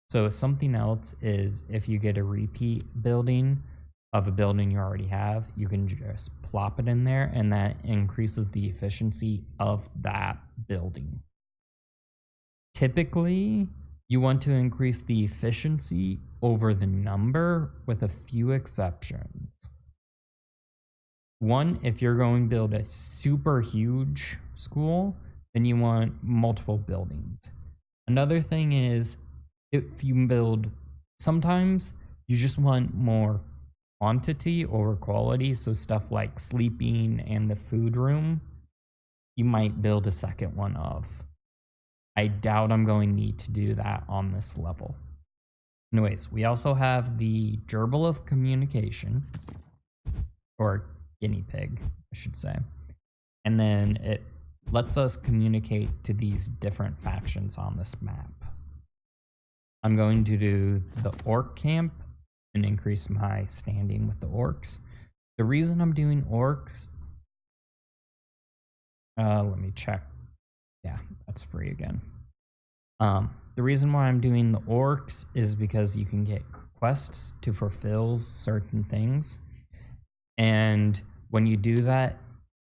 So something else is if you get a repeat building of a building you already have, you can just plop it in there and that increases the efficiency of that building. Typically, you want to increase the efficiency over the number with a few exceptions. One, if you're going to build a super huge school, then you want multiple buildings. Another thing is if you build, sometimes you just want more quantity over quality. So stuff like sleeping and the food room, you might build a second one of. I doubt I'm going to need to do that on this level. Anyways, we also have the gerbil of communication, or guinea pig, I should say. And then it lets us communicate to these different factions on this map. I'm going to do the orc camp and increase my standing with the orcs. The reason I'm doing orcs, let me check. Yeah, that's free again. The reason why I'm doing the orcs is because you can get quests to fulfill certain things. And when you do that,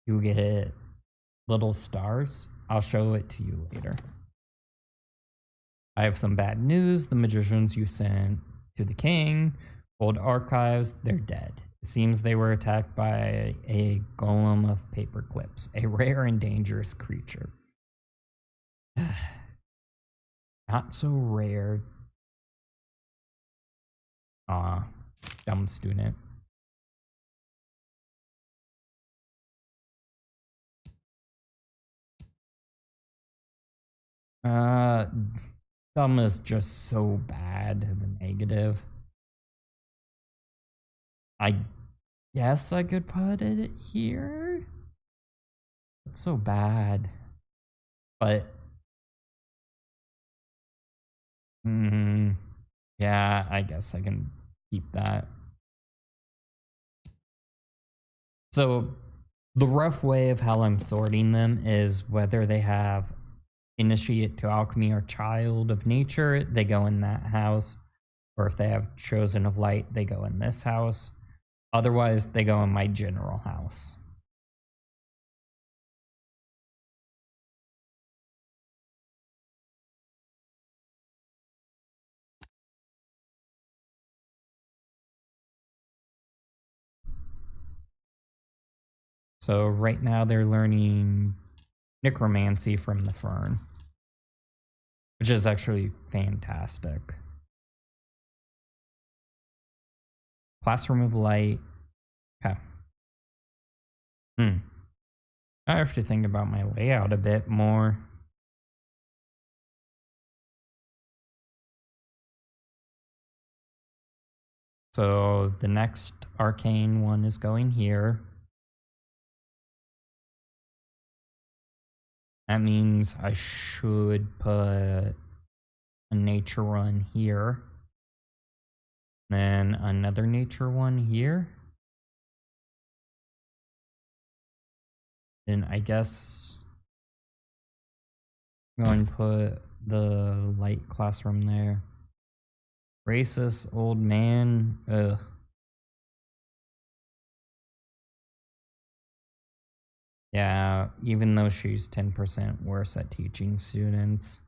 you get little stars. I'll show it to you later. I have some bad news. The magicians you sent to the king, old archives, they're dead. It seems they were attacked by a golem of paper clips, a rare and dangerous creature. Not so rare. Dumb student. Dumb is just so bad, the negative. I guess I could put it here. It's so bad. But yeah, I guess I can keep that. So the rough way of how I'm sorting them is whether they have initiate to alchemy or child of nature, they go in that house. Or if they have chosen of light, they go in this house. Otherwise, they go in my general house. So right now they're learning necromancy from the fern, which is actually fantastic. Classroom of light. Okay. I have to think about my layout a bit more. So the next arcane one is going here. That means I should put a nature one here. Then another nature one here. Then I guess I'm going to put the light classroom there. Racist old man. Ugh. Yeah, even though she's 10% worse at teaching students.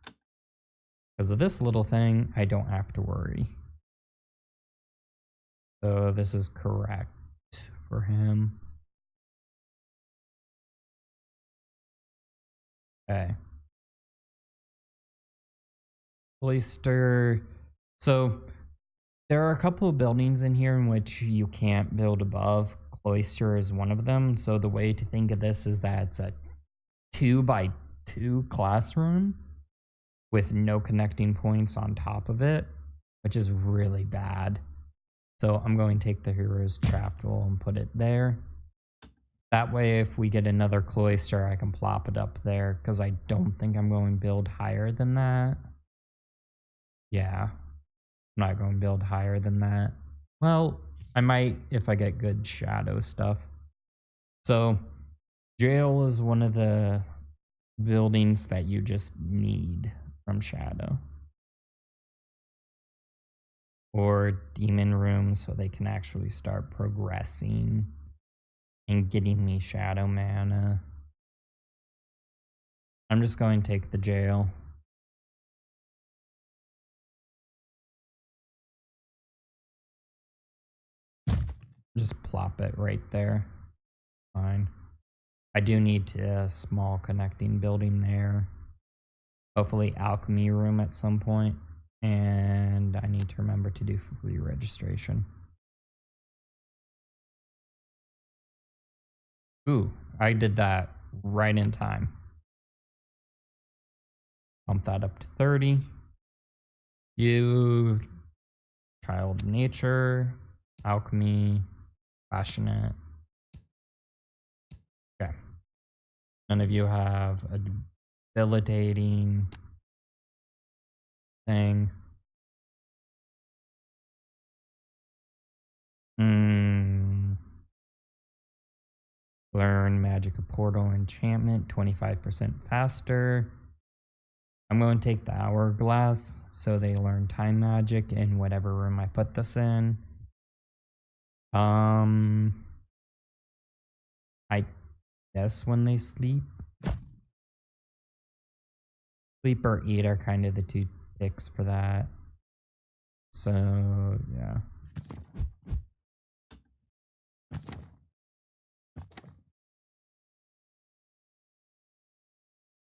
Because of this little thing, I don't have to worry. So this is correct for him. Okay. Cloister. So there are a couple of buildings in here in which you can't build above. Cloister is one of them. So the way to think of this is that it's a 2x2 classroom with no connecting points on top of it, which is really bad. So I'm going to take the hero's chapel and put it there. That way, if we get another cloister, I can plop it up there, because I don't think I'm going to build higher than that. Yeah, I'm not going to build higher than that. Well, I might if I get good shadow stuff. So, jail is one of the buildings that you just need from shadow. Or demon room, so they can actually start progressing and getting me shadow mana. I'm just going to take the jail. Just plop it right there. Fine. I do need a small connecting building there. Hopefully alchemy room at some point. And I need to remember to do free registration. Ooh, I did that right in time. Bump that up to 30. You, child nature, alchemy, passionate. Okay. None of you have a debilitating thing. Learn magic of portal enchantment 25% faster. I'm going to take the hourglass so they learn time magic in whatever room I put this in. I guess when they sleep. Sleep or eat are kind of the two picks for that. So, yeah.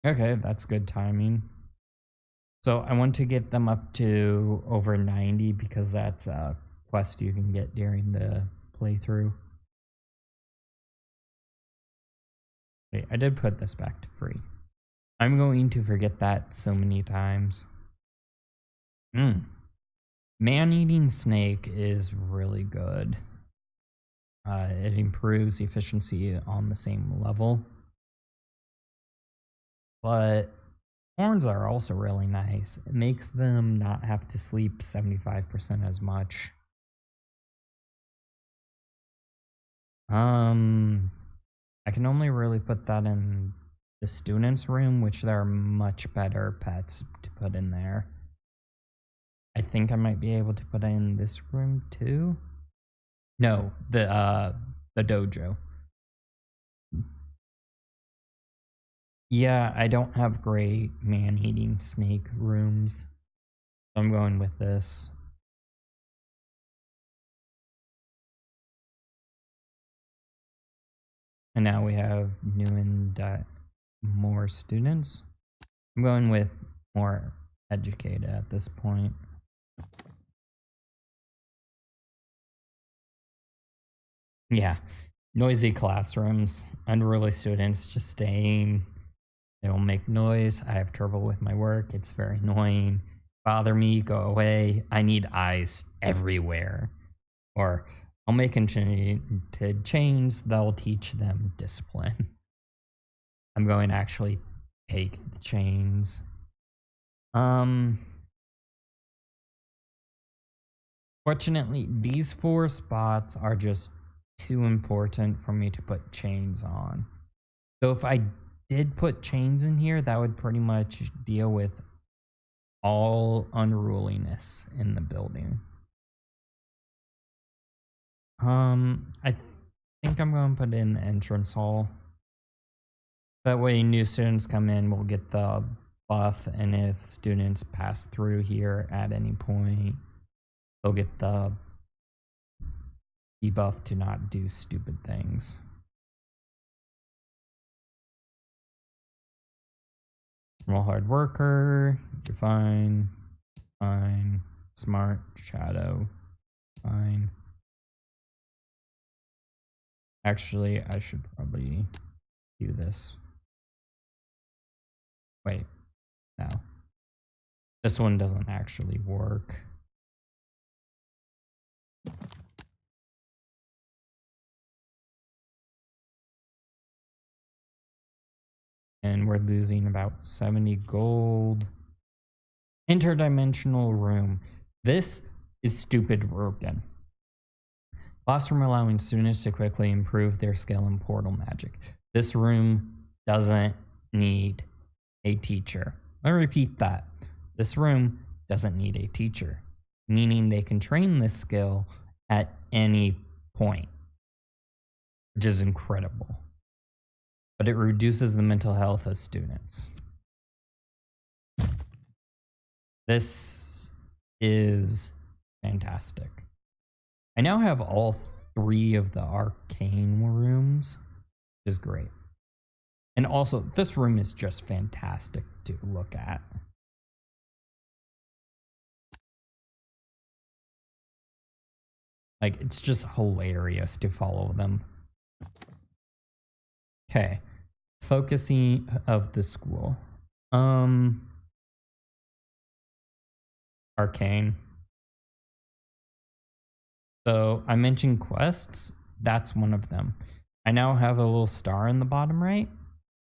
Okay, that's good timing. So I want to get them up to over 90 because that's a quest you can get during the playthrough. Wait, I did put this back to free. I'm going to forget that so many times. Man-eating snake is really good. It improves efficiency on the same level. But horns are also really nice. It makes them not have to sleep 75% as much. I can only really put that in the students' room, which there are much better pets to put in there. I think I might be able to put it in this room too. No, the dojo. Yeah, I don't have great man-eating snake rooms. So I'm going with this. And now we have new and more students. I'm going with more educated at this point. Yeah, noisy classrooms, unruly students just staying. They don't make noise. I have trouble with my work. It's very annoying. Bother me, go away. I need eyes everywhere. Or I'll make enchanted chains that'll teach them discipline. I'm going to actually take the chains. Fortunately, these 4 spots are just too important for me to put chains on. So if I did put chains in here, that would pretty much deal with all unruliness in the building. I think I'm going to put in the entrance hall. That way new students come in, we'll get the buff, and if students pass through here at any point, they'll get the debuff to not do stupid things. Real hard worker, you're fine. Fine. Smart, shadow, fine. Actually, I should probably do this. Wait, no. This one doesn't actually work. And we're losing about 70 gold. Interdimensional room. This is stupid broken. Classroom allowing students to quickly improve their skill in portal magic. This room doesn't need a teacher. I repeat that. This room doesn't need a teacher, meaning they can train this skill at any point, which is incredible. But it reduces the mental health of students. This is fantastic. I now have all 3 of the arcane rooms, which is great. And also, this room is just fantastic to look at. Like, it's just hilarious to follow them. Okay. Focusing of the school. Arcane. So I mentioned quests. That's one of them. I now have a little star in the bottom right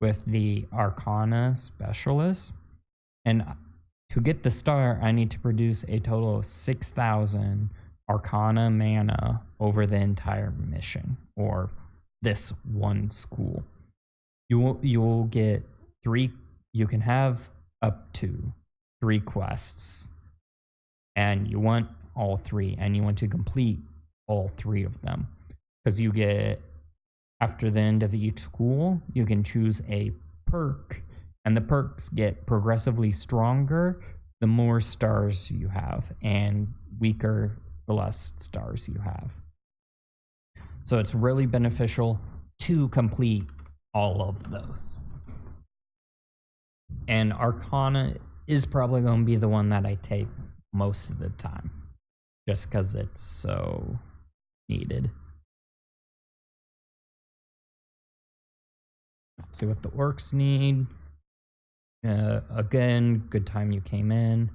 with the Arcana Specialist. And to get the star, I need to produce a total of 6,000 Arcana mana over the entire mission, or this one school. You will get 3. You can have up to 3 quests, and you want all 3, and you want to complete all 3 of them, because you get, after the end of each school, you can choose a perk, and the perks get progressively stronger the more stars you have, and weaker the less stars you have. So it's really beneficial to complete all of those. And Arcana is probably going to be the one that I take most of the time, just because it's so needed. See what the orcs need. Again, good time you came in.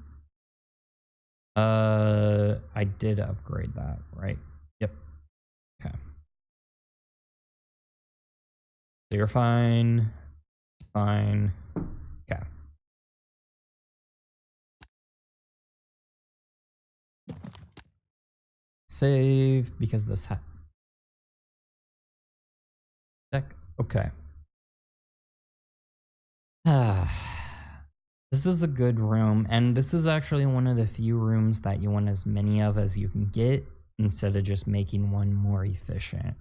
I did upgrade that, right? Yep. Okay. So you're fine. Fine. Okay. Save, because this deck. Okay. This is a good room, and this is actually one of the few rooms that you want as many of as you can get, instead of just making one more efficient.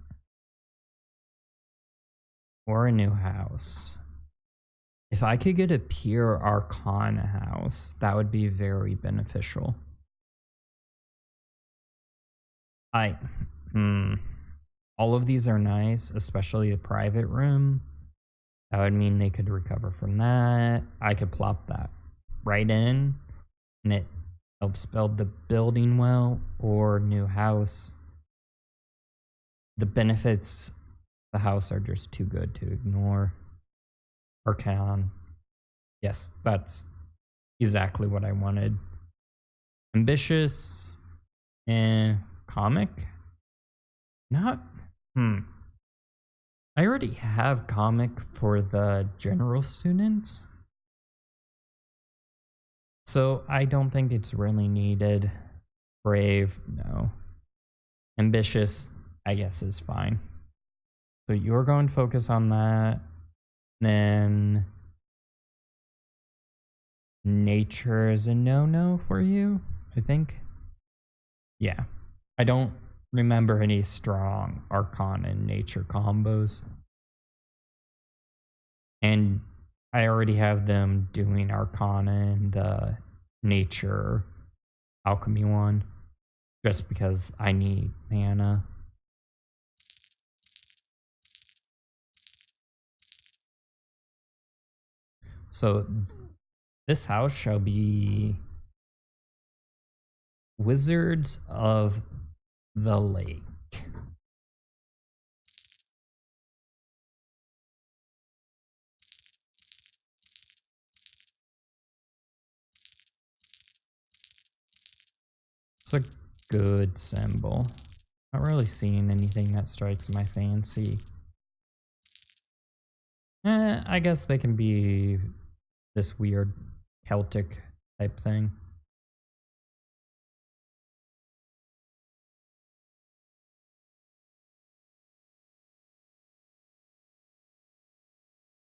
Or a new house. If I could get a pure Arcana house, that would be very beneficial. All of these are nice, especially the private room. That would mean they could recover from that. I could plop that right in, and it helps build the building well or new house. The benefits of the house are just too good to ignore. Arcan. Yes, that's exactly what I wanted. Ambitious and comic? Not. I already have comic for the general students. So I don't think it's really needed. Brave, no. Ambitious, I guess, is fine. So you're going to focus on that. Then nature is a no-no for you, I think. Yeah. I don't remember any strong Arcana and nature combos. And I already have them doing Arcana and the nature alchemy one. Just because I need mana. So this house shall be Wizards of the Lake. It's a good symbol. Not really seeing anything that strikes my fancy. I guess they can be this weird Celtic type thing.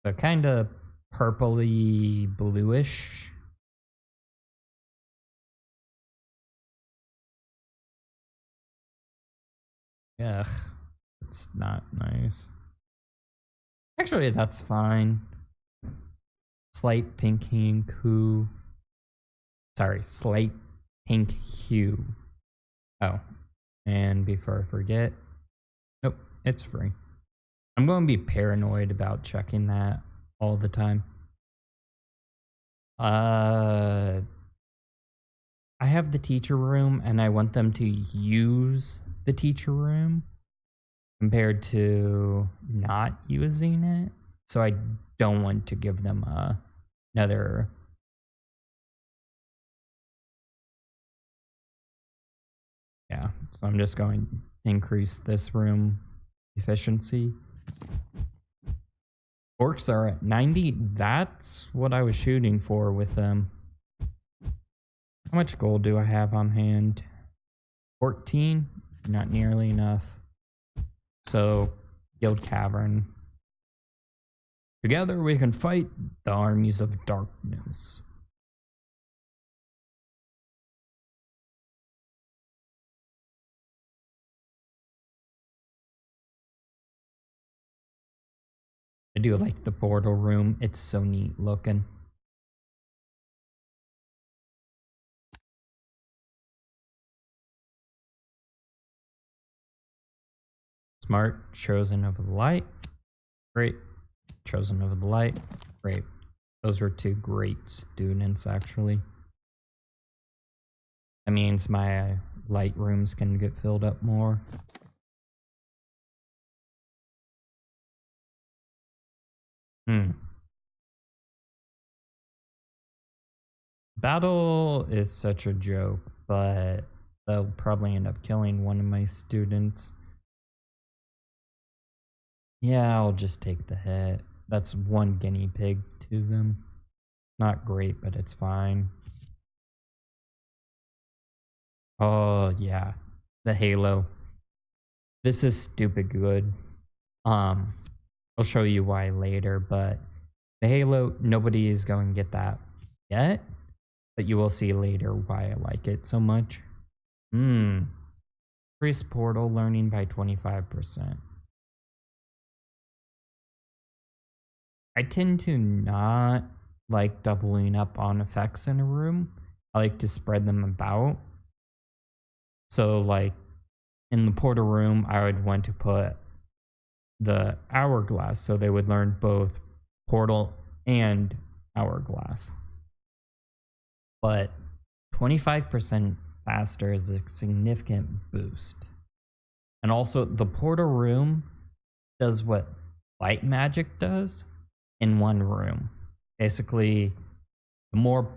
So kind of purpley bluish. Ugh, it's not nice. Actually, that's fine. Slight pink hue. Sorry, slight pink hue. Oh, and before I forget, nope, it's free. I'm going to be paranoid about checking that all the time. I have the teacher room and I want them to use the teacher room compared to not using it. So I don't want to give them another. Yeah, so I'm just going to increase this room efficiency. Orcs are at 90. That's what I was shooting for with them. How much gold do I have on hand? 14? Not nearly enough. So, Guild Cavern. Together we can fight the armies of darkness. I do like the portal room. It's so neat looking. Smart, chosen over the light. Great. Chosen over the light. Great. Those were two great students, actually. That means my light rooms can get filled up more. Battle is such a joke, but they'll probably end up killing one of my students. Yeah, I'll just take the hit. That's one guinea pig to them. Not great, but it's fine. Oh, yeah. The Halo. This is stupid good. I'll show you why later, but the Halo, nobody is going to get that yet, but you will see later why I like it so much. Increase portal learning by 25%. I tend to not like doubling up on effects in a room. I like to spread them about. So like in the portal room, I would want to put the hourglass so they would learn both portal and hourglass. But 25% faster is a significant boost. And also, the portal room does what light magic does in one room. Basically, the more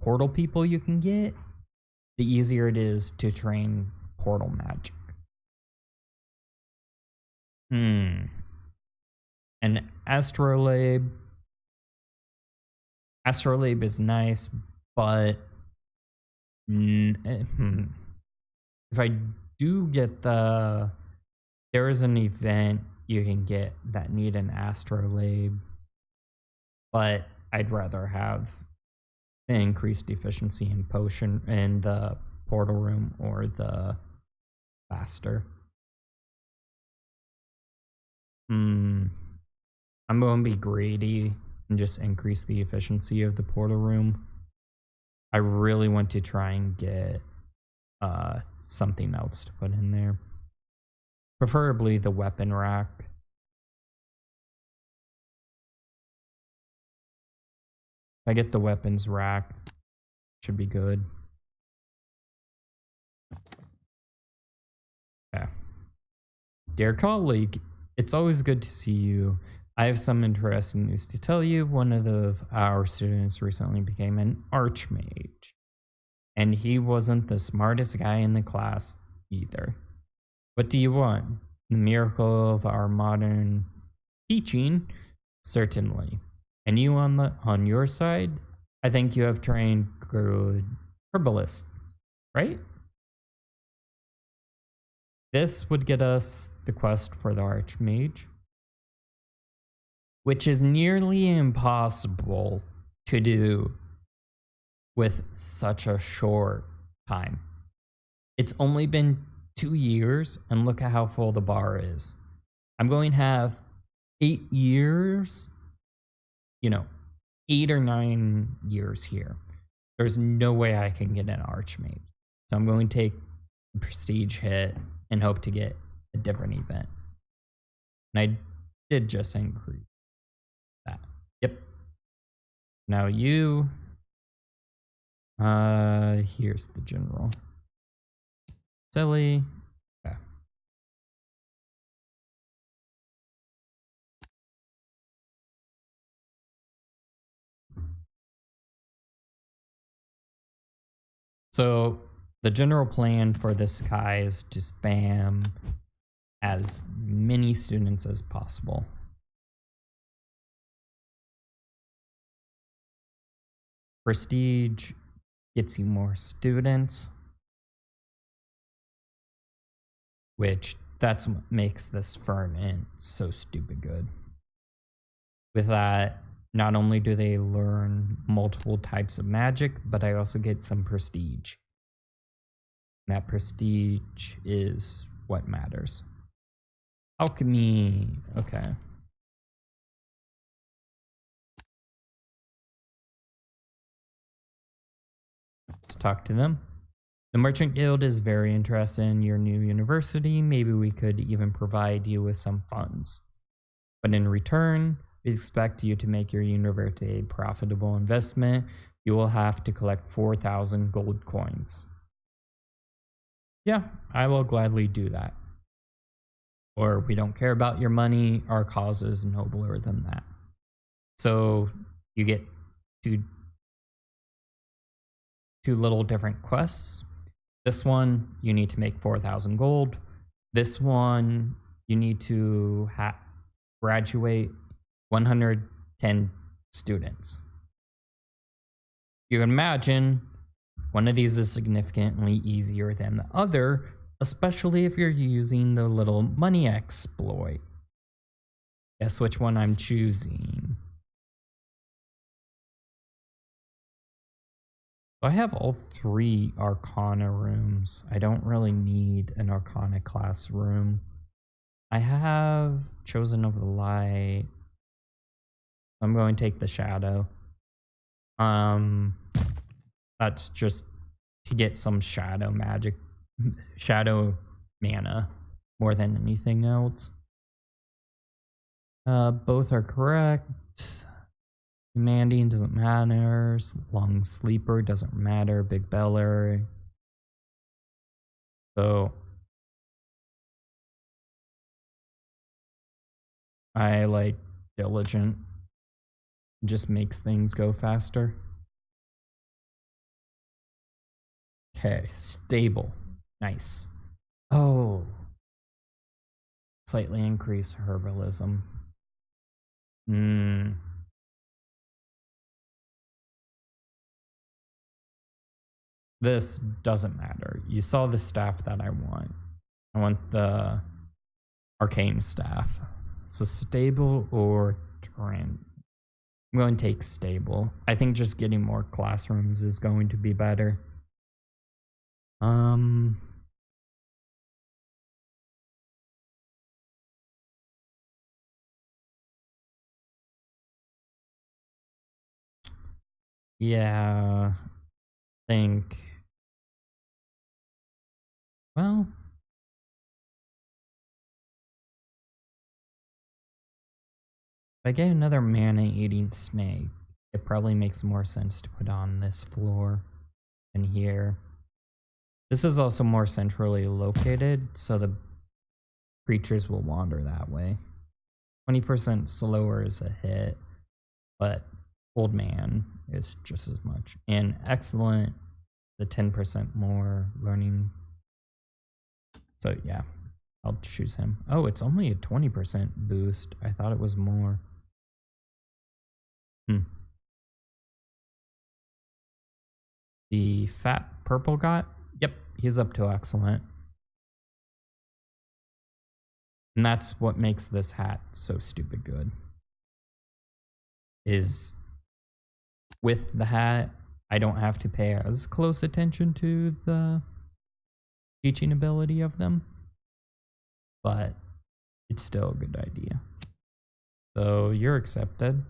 portal people you can get, the easier it is to train portal magic. And Astrolabe is nice, but if I do get there is an event you can get that need an Astrolabe, but I'd rather have the increased efficiency in potion in the portal room or the faster. I'm going to be greedy and just increase the efficiency of the portal room. I really want to try and get something else to put in there. Preferably the weapon rack. If I get the weapons rack, should be good. Yeah. Dear colleague, it's always good to see you. I have some interesting news to tell you. One of our students recently became an archmage. And he wasn't the smartest guy in the class either. What do you want? The miracle of our modern teaching? Certainly. And you on your side? I think you have trained good herbalists, right? This would get us the quest for the Archmage, which is nearly impossible to do with such a short time. It's only been 2 years, and look at how full the bar is. I'm going to have 8 years, 8 or 9 years here. There's no way I can get an Archmage. So I'm going to take the prestige hit and hope to get a different event. And I did just increase that. Yep. Now you, here's the general. Silly. Okay. So the general plan for this guy is to spam as many students as possible. Prestige gets you more students, which that's what makes this ferment so stupid good. With that, not only do they learn multiple types of magic, but I also get some prestige. And that prestige is what matters. Alchemy, okay. Let's talk to them. The Merchant Guild is very interested in your new university. Maybe we could even provide you with some funds. But in return, we expect you to make your university a profitable investment. You will have to collect 4,000 gold coins. Yeah, I will gladly do that. Or we don't care about your money. Our cause is nobler than that. So you get two little different quests. This one, you need to make 4,000 gold. This one, you need to graduate 110 students. You can imagine one of these is significantly easier than the other, especially if you're using the little money exploit. Guess which one I'm choosing. I have all 3 Arcana rooms. I don't really need an Arcana class room. I have Chosen of the Light. I'm going to take the Shadow. That's just to get some shadow magic, shadow mana more than anything else. Both are correct. Commanding doesn't matter. Long sleeper doesn't matter. Big beller. So I like diligent. Just makes things go faster. Okay, stable. Nice. Oh. Slightly increase herbalism. This doesn't matter. You saw the staff that I want. I want the arcane staff. So stable or trend. I'm going to take stable. I think just getting more classrooms is going to be better. Yeah, think. Well, if I get another mana eating snake, it probably makes more sense to put on this floor than here. This is also more centrally located, so the creatures will wander that way. 20% slower is a hit, but Old Man is just as much. And excellent, the 10% more learning. So yeah, I'll choose him. Oh, it's only a 20% boost. I thought it was more. The fat purple guy? Yep, he's up to excellent. And that's what makes this hat so stupid good. Is with the hat, I don't have to pay as close attention to the teaching ability of them, but it's still a good idea. So you're accepted.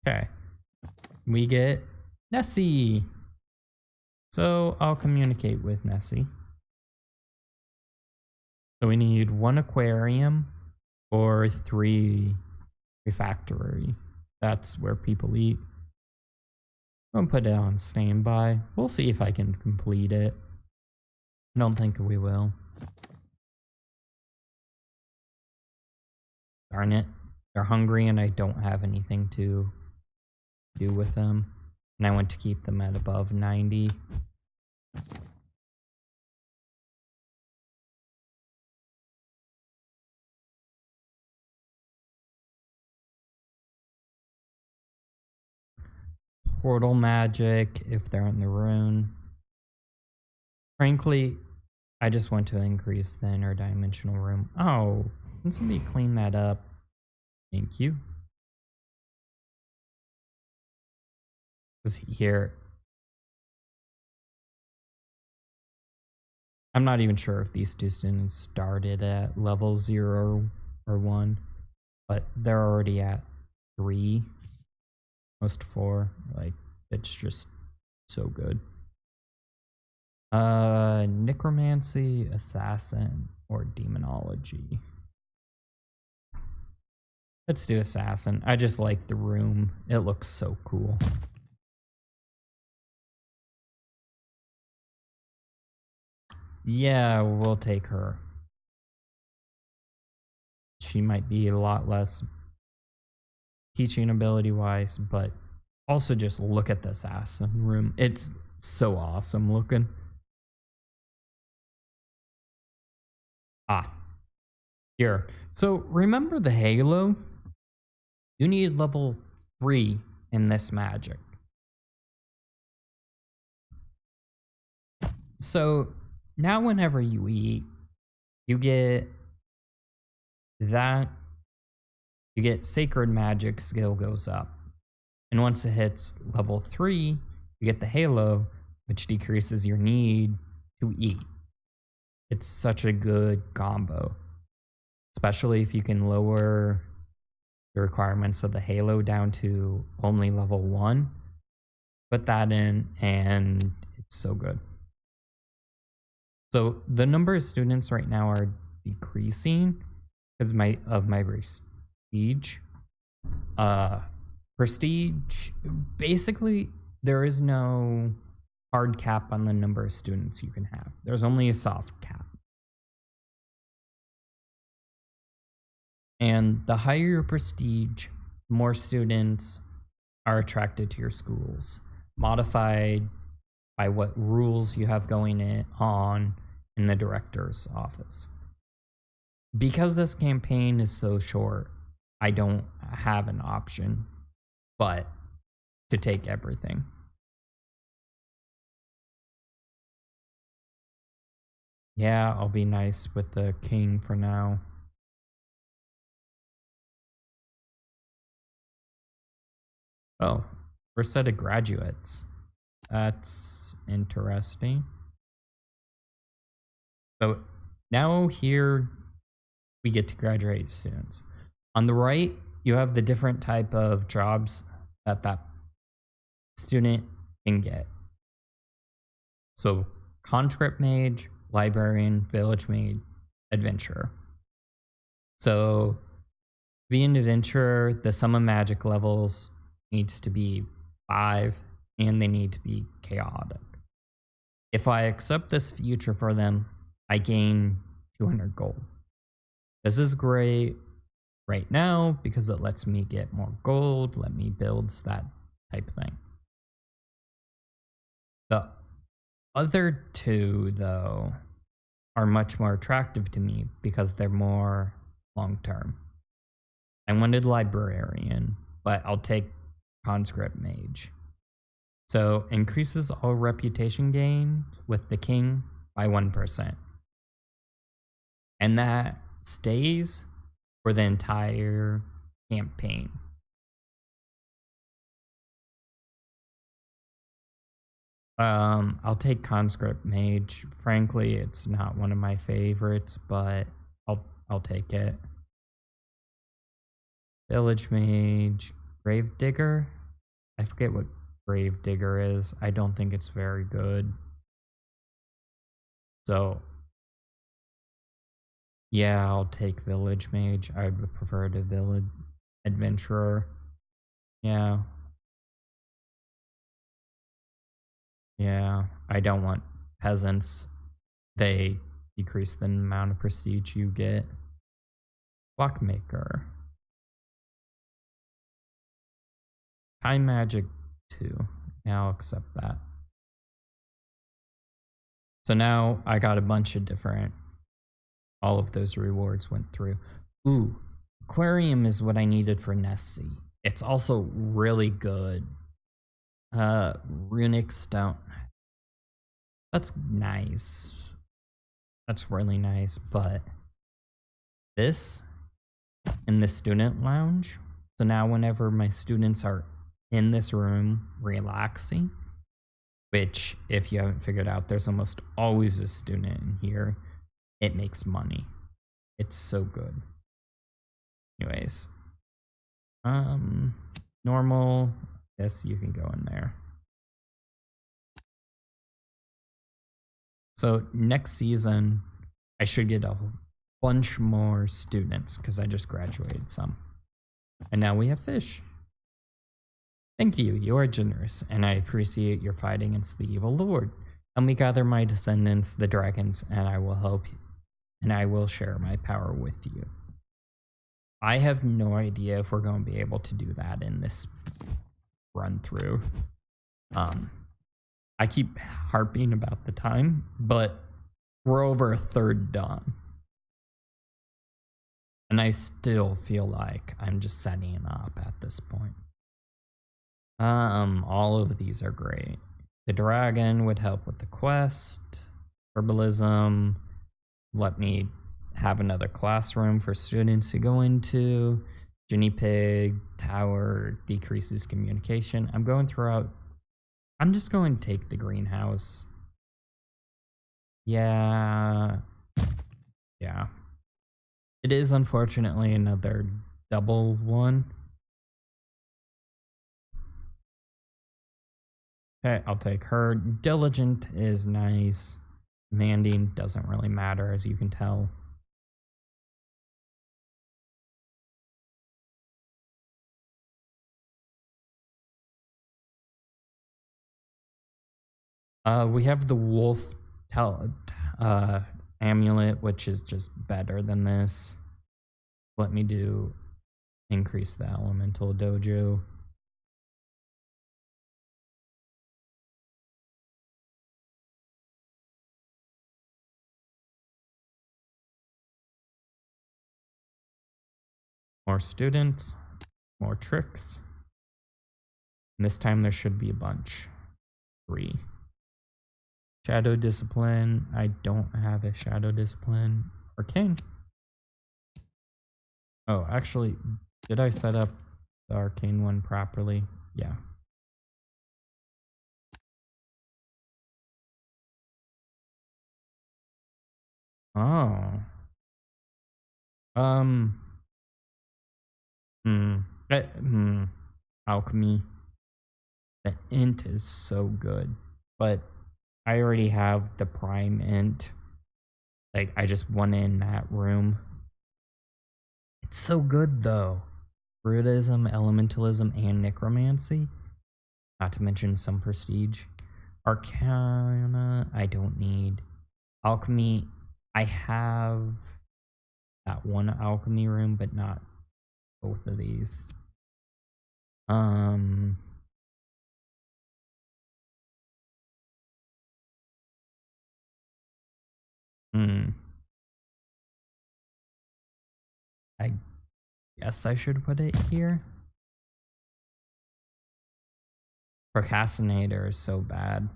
Okay, we get Nessie. So I'll communicate with Nessie. So we need 1 aquarium or 3 refectory. That's where people eat. I'm gonna put it on standby. We'll see if I can complete it. I don't think we will. Darn it. They're hungry and I don't have anything to do with them. And I want to keep them at above 90. Portal magic if they're in the rune. Frankly, I just want to increase the interdimensional room. Oh, can somebody clean that up? Thank you. Because here, I'm not even sure if these two students started at level 0 or 1, but they're already at 3, most 4. Like, it's just so good. Necromancy, assassin, or demonology. Let's do assassin. I just like the room. It looks so cool. Yeah, we'll take her. She might be a lot less teaching ability wise, but also just look at the assassin room. It's so awesome looking. Here. So remember the halo? You need level 3 in this magic. So now whenever you eat, you get that. You get sacred magic skill goes up. And once it hits level 3, you get the halo, which decreases your need to eat. It's such a good combo. Especially if you can lower the requirements of the halo down to only level 1. put that in, and it's so good. So the number of students right now are decreasing because of my prestige. Uh, prestige, basically, there is no hard cap on the number of students you can have. There's only a soft cap. And the higher your prestige, more students are attracted to your schools, modified by what rules you have going on in the director's office. Because this campaign is so short, I don't have an option but to take everything. Yeah, I'll be nice with the king for now. Oh, first set of graduates. That's interesting. So now here we get to graduate students. On the right, you have the different type of jobs that student can get. So conscript mage, librarian, village maid, adventurer. So being an adventurer, the sum of magic levels needs to be 5 and they need to be chaotic. If I accept this future for them, I gain 200 gold. This is great right now because it lets me get more gold, let me build that type thing. The other two, though, are much more attractive to me because they're more long-term. I wanted librarian, but I'll take conscript mage. So increases all reputation gain with the king by 1%. And that stays for the entire campaign. I'll take conscript mage. Frankly, it's not one of my favorites, but I'll take it. Village mage, grave digger. I forget what grave digger is. I don't think it's very good. So yeah, I'll take village mage. I would prefer the village adventurer. Yeah. Yeah, I don't want peasants. They decrease the amount of prestige you get. Clockmaker. Time magic 2. Yeah, I'll accept that. So now I got a bunch of different, all of those rewards went through. Ooh, aquarium is what I needed for Nessie. It's also really good. Runic stone. That's nice. That's really nice, but this in the student lounge. So now whenever my students are in this room relaxing, which if you haven't figured out, there's almost always a student in here, it makes money. It's so good. Anyways, normal, yes, you can go in there. So next season, I should get a bunch more students because I just graduated some. And now we have fish. Thank you, you are generous, and I appreciate your fight against the evil lord. Let me gather my descendants, the dragons, and I will help you, and I will share my power with you. I have no idea if we're going to be able to do that in this run through. I keep harping about the time, but we're over a third done. And I still feel like I'm just setting up at this point. All of these are great. The dragon would help with the quest. Herbalism, let me have another classroom for students to go into. Guinea pig, tower, decreases communication. I'm just going to take the greenhouse. Yeah. It is unfortunately another double one. Okay, I'll take her. Diligent is nice. Commanding doesn't really matter, as you can tell. We have the wolf uh, amulet, which is just better than this. Let me do increase the elemental dojo. More students, more tricks. And this time there should be a bunch. 3. Shadow discipline. I don't have a shadow discipline. Arcane. Oh, actually, did I set up the arcane one properly? Yeah. Oh. Um. Hmm. Alchemy. The int is so good, but I already have the prime int. Like, I just won in that room. It's so good though. Brutism, elementalism, and necromancy. Not to mention some prestige. Arcana, I don't need. Alchemy, I have that one alchemy room, but not both of these. Hmm. I guess I should put it here. Procrastinator is so bad.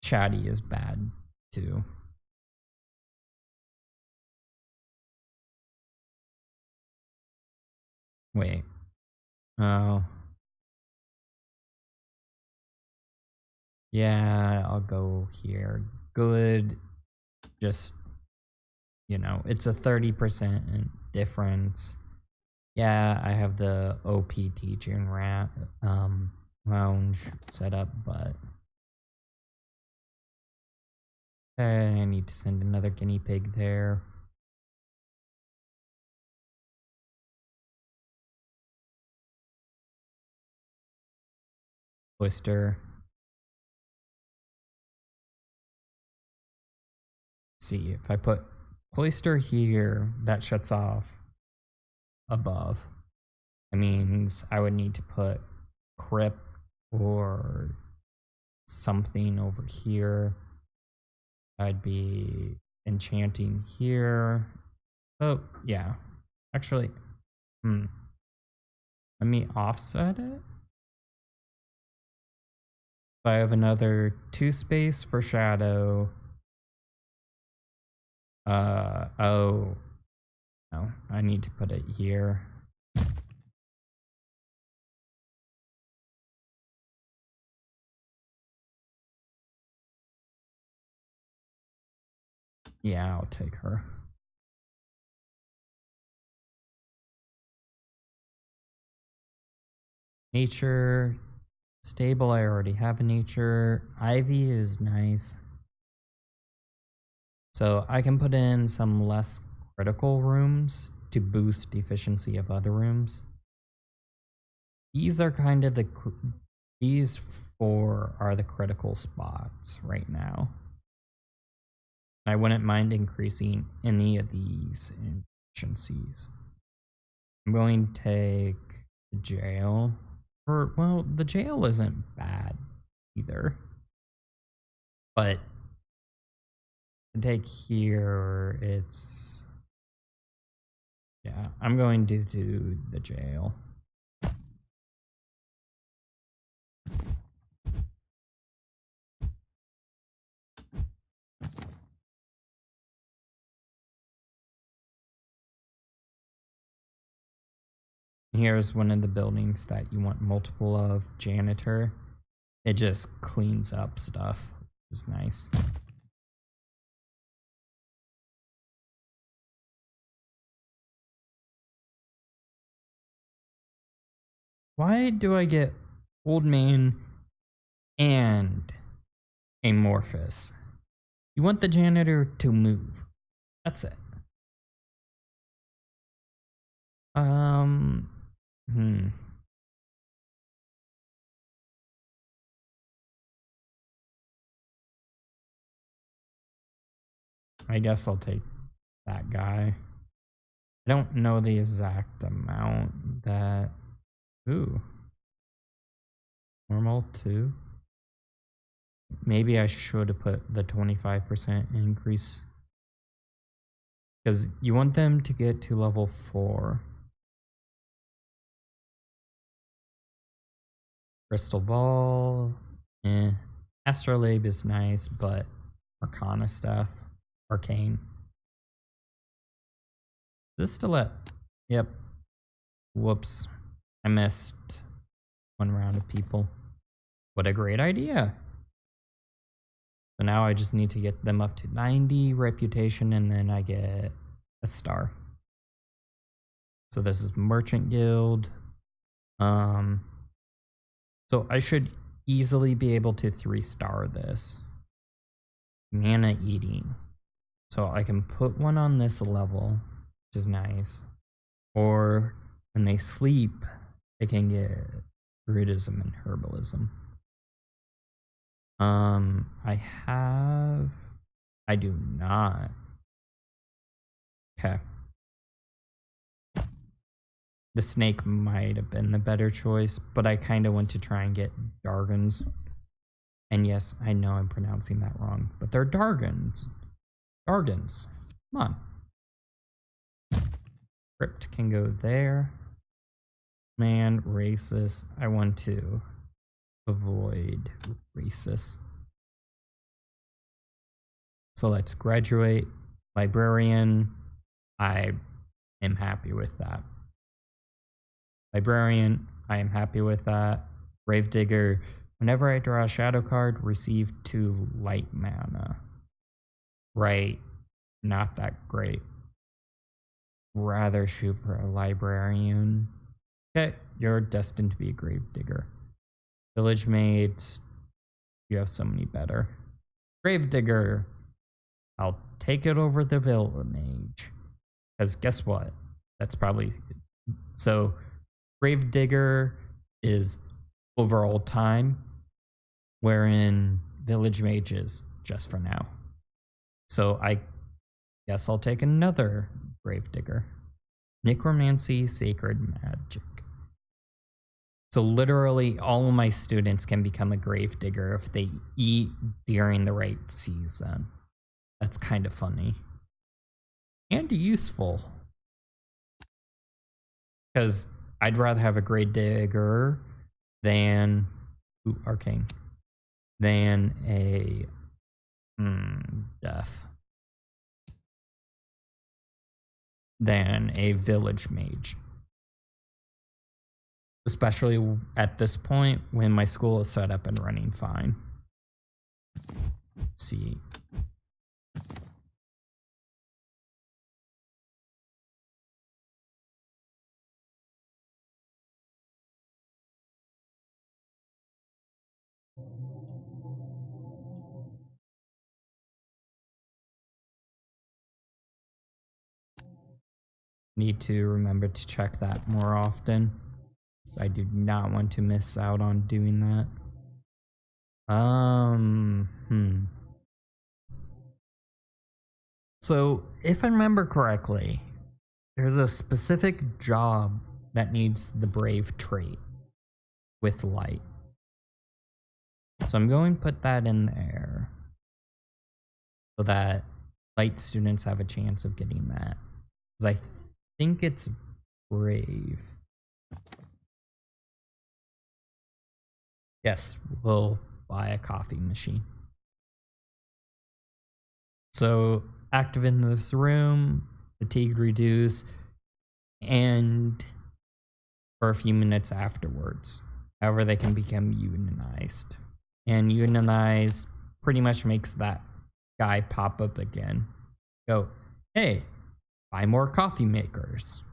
Chatty is bad too. Wait. Oh. Yeah, I'll go here. Good. Just, it's a 30% difference. Yeah, I have the OP teaching lounge set up, but I need to send another guinea pig there. Blister. See, if I put cloister here, that shuts off above. That means I would need to put crypt or something over here. I'd be enchanting here. Oh, yeah. Actually, let me offset it. So I have another 2 space for shadow. Oh, no, I need to put it here. Yeah, I'll take her. Nature, stable, I already have a nature. Ivy is nice. So I can put in some less critical rooms to boost the efficiency of other rooms. These are kind of these 4 are the critical spots right now. I wouldn't mind increasing any of these efficiencies. I'm going to take the jail. Well, the jail isn't bad either. But to take here, it's... Yeah, I'm going to do the jail. Here's one of the buildings that you want multiple of, janitor. It just cleans up stuff, which is nice. Why do I get old man and amorphous. You want the janitor to move. That's it. Hmm. I guess I'll take that guy. I don't know the exact amount that. Ooh. Normal 2. Maybe I should have put the 25% increase. Because you want them to get to level 4. Crystal Ball. Astrolabe is nice, but Arcana stuff. Arcane. Is this still at? Yep. Whoops. I missed one round of people. What a great idea. So now I just need to get them up to 90 reputation and then I get a star. So this is Merchant Guild. So I should easily be able to 3-star this. Mana eating. So I can put one on this level, which is nice. Or when they sleep, they can get Druidism and Herbalism. I do not. Okay. The snake might have been the better choice, but I kind of want to try and get Dargons. And yes, I know I'm pronouncing that wrong, but they're Dargons. Dargons. Come on. Crypt can go there. Man, racist. I want to avoid racist. So let's graduate. Librarian. I am happy with that. Librarian. I am happy with that. Gravedigger. Whenever I draw a shadow card, receive 2 light mana. Right. Not that great. Rather shoot for a librarian. Okay, you're destined to be a gravedigger. Village maids. You have so many better. Gravedigger. I'll take it over the village mage. Because guess what? That's probably... So, Gravedigger is overall time, wherein Village Mage is just for now. So I guess I'll take another Gravedigger. Necromancy, Sacred Magic. So literally all of my students can become a Gravedigger if they eat during the right season. That's kind of funny. And useful. Because I'd rather have a Gravedigger than... Ooh, Arcane. Than a... Death. Than a Village Mage. Especially at this point when my school is set up and running fine. Let's see. Need to remember to check that more often. I do not want to miss out on doing that. So, if I remember correctly, there's a specific job that needs the brave trait with light. So I'm going to put that in there so that light students have a chance of getting that. Because I think it's brave. Yes, we'll buy a coffee machine. So active in this room, fatigue reduce, and for a few minutes afterwards. However, they can become unionized. And unionize pretty much makes that guy pop up again. Go, hey, buy more coffee makers.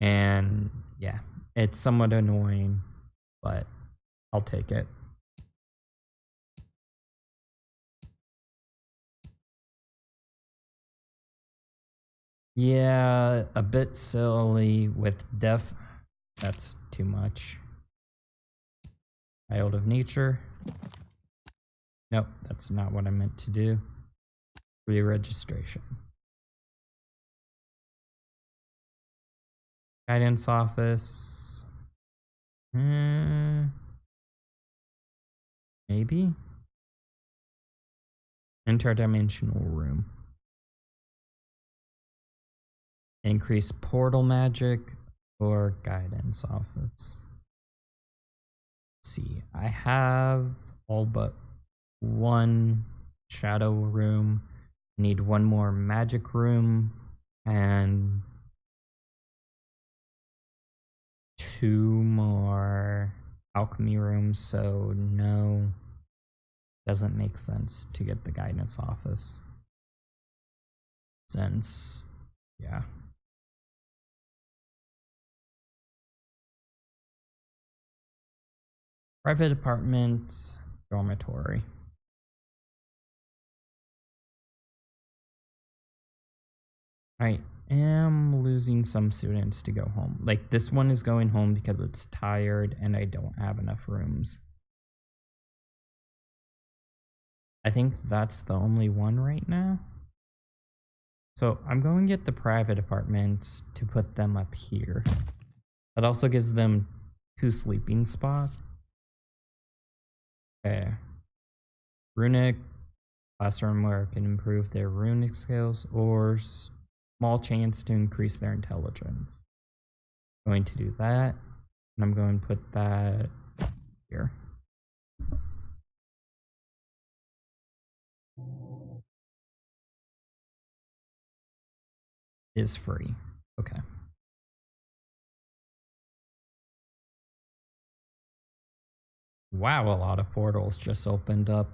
And yeah, it's somewhat annoying, but I'll take it. Yeah, a bit silly with deaf. That's too much. Child of nature. Nope, that's not what I meant to do. Re-registration. Guidance office. Maybe. Interdimensional room. Increase portal magic or guidance office. Let's see, I have all but one shadow room. Need one more magic room and 2 more alchemy rooms, so no, doesn't make sense to get the guidance office. Since, yeah. Private apartment, dormitory. I am losing some students to go home. Like, this one is going home because it's tired and I don't have enough rooms. I think that's the only one right now. So I'm going to get the private apartments to put them up here. That also gives them 2 sleeping spots. Okay. Runic classroom where I can improve their runic skills or small chance to increase their intelligence. I'm going to do that, and I'm going to put that here. Is free. Okay. Wow, a lot of portals just opened up.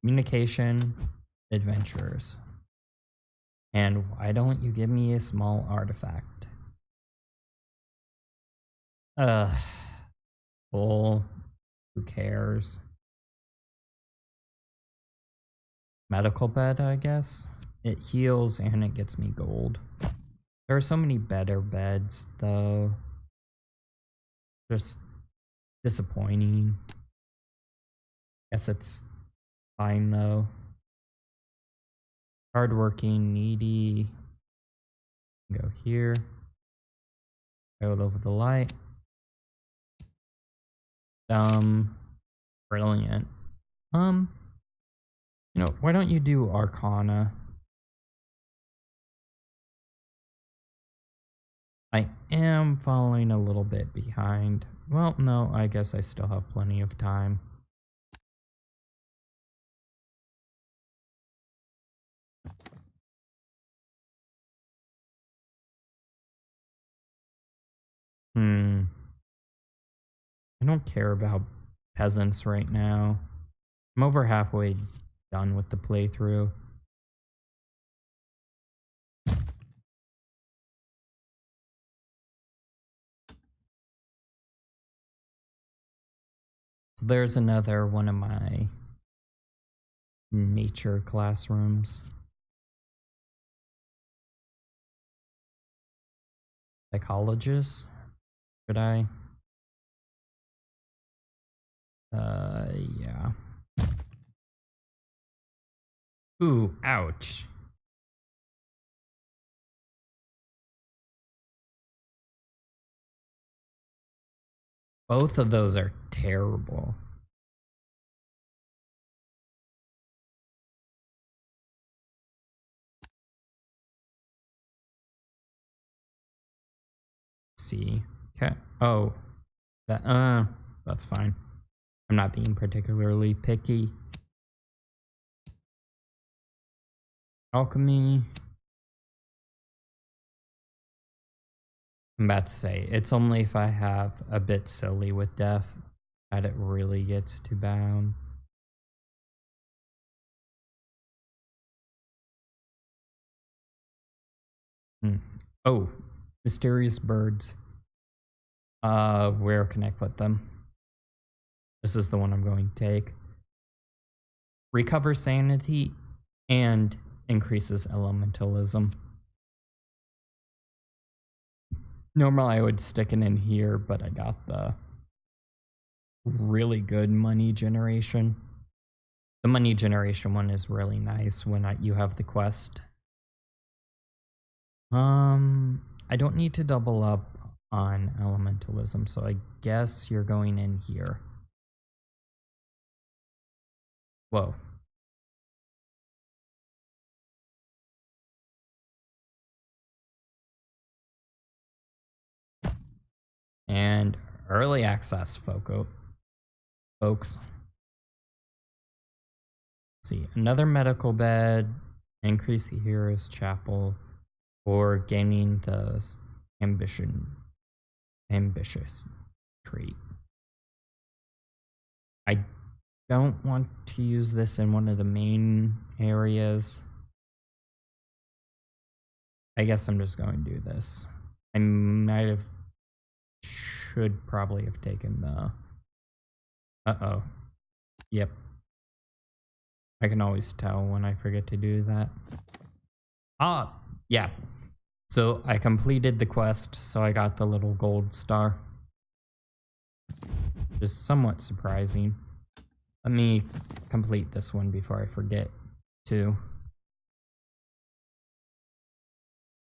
Communication, adventures. And why don't you give me a small artifact? Bull. Who cares? Medical bed, I guess. It heals and it gets me gold. There are so many better beds, though. Just disappointing. Guess it's fine, though. Hardworking, needy. Go here. Go over the light. Brilliant. You know, why don't you do Arcana? I am falling a little bit behind. Well, no, I guess I still have plenty of time. I don't care about peasants right now. I'm over halfway done with the playthrough. So there's another one of my nature classrooms. Psychologist? Should I? Yeah. Ooh, ouch. Both of those are terrible. See. Okay. Oh. That's fine. I'm not being particularly picky. Alchemy. I'm about to say, it's only if I have a bit silly with death that it really gets to bound. Oh, mysterious birds. Where can I put them? This is the one I'm going to take. Recover sanity and increases elementalism. Normally I would stick it in here, but I got the really good money generation. The money generation one is really nice when you have the quest. I don't need to double up on elementalism, so I guess you're going in here. Whoa. And early access, folks. Let's see, another medical bed, increase the hero's chapel, or gaining the ambitious trait. I don't want to use this in one of the main areas. I guess I'm just going to do this. I should probably have taken the... Uh-oh. Yep. I can always tell when I forget to do that. Ah, yeah. So I completed the quest, so I got the little gold star. Just somewhat surprising. Let me complete this one before I forget to.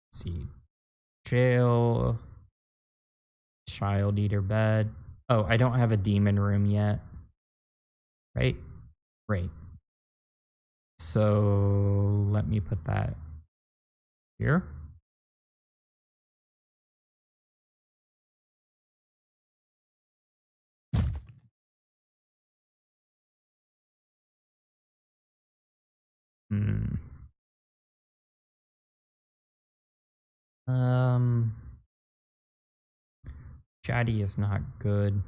Let's see. Jail. Child eater bed. Oh, I don't have a demon room yet. Right? Right. So let me put that here. Chatty is not good.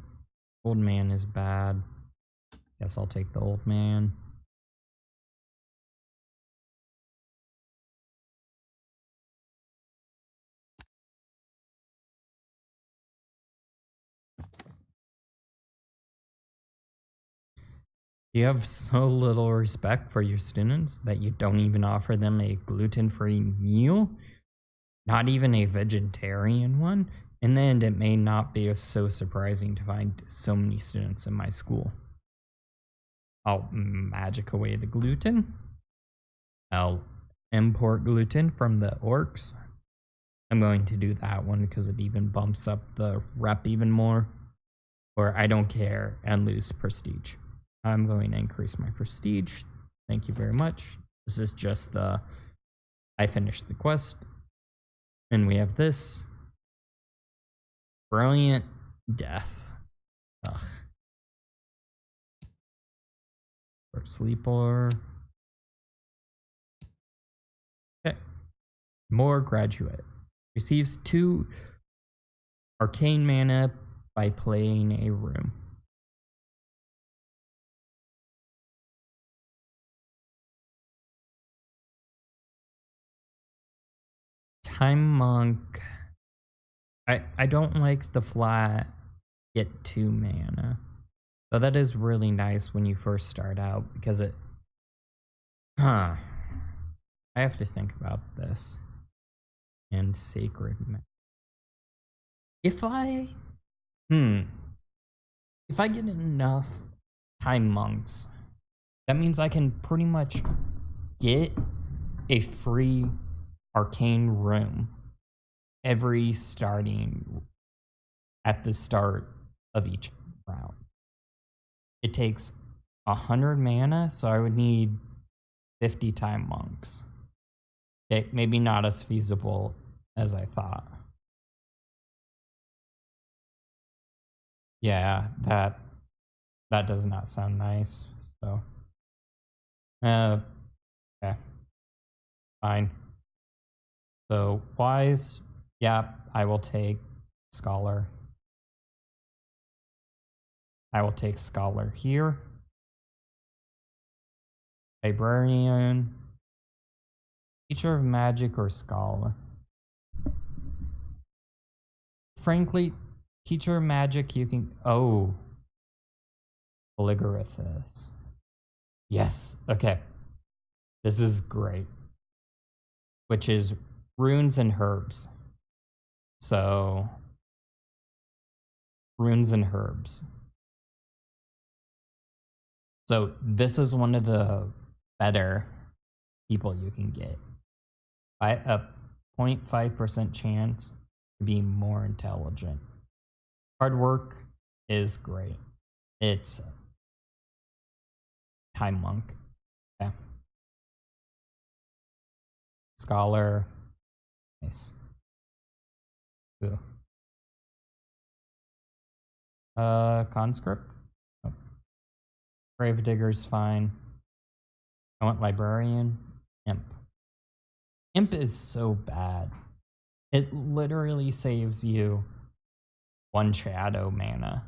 Old man is bad. Guess I'll take the old man. You have so little respect for your students that you don't even offer them a gluten-free meal? Not even a vegetarian one? In the end, it may not be so surprising to find so many students in my school. I'll magic away the gluten. I'll import gluten from the orcs. I'm going to do that one because it even bumps up the rep even more. Or I don't care and lose prestige. I'm going to increase my prestige. Thank you very much. This is just the... I finished the quest. And we have this. Brilliant death. Ugh. For sleeper. Okay. More graduate. Receives 2 arcane mana by playing a room. Time monk. I don't like the flat get 2 mana. But that is really nice when you first start out because it... I have to think about this. And sacred. If I get enough time monks, that means I can pretty much get a free arcane room every starting at the start of each round. It takes 100 mana, so I would need 50 time monks. Okay, maybe not as feasible as I thought. Yeah, that does not sound nice. So, okay, fine. So wise, yeah, I will take scholar. I will take scholar here. Librarian. Teacher of magic or scholar. Frankly, teacher of magic you can... Oh. Polygraphist. Yes, okay. This is great. Which is runes and herbs. So, runes and herbs. So, this is one of the better people you can get. By a 0.5% chance to be more intelligent. Hard work is great. It's time monk. Okay. Scholar. Nice. Ooh. Conscript. Oh. Gravedigger's fine. I want librarian. Imp. Imp is so bad. It literally saves you 1 shadow mana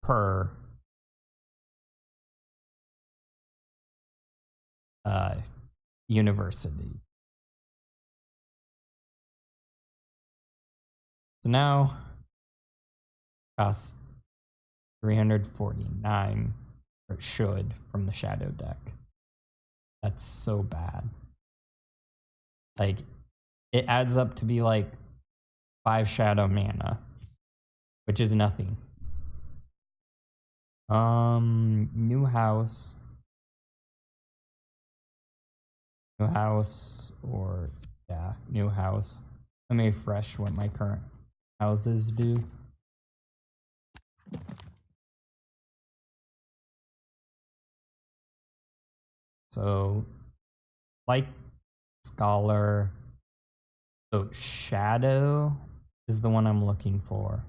per university. So now costs 349, or it should, from the shadow deck. That's so bad. Like, it adds up to be like 5 shadow mana, which is nothing. New house. New house, or yeah, new house. Let me refresh what my current houses do. So, like scholar. So shadow is the one I'm looking for.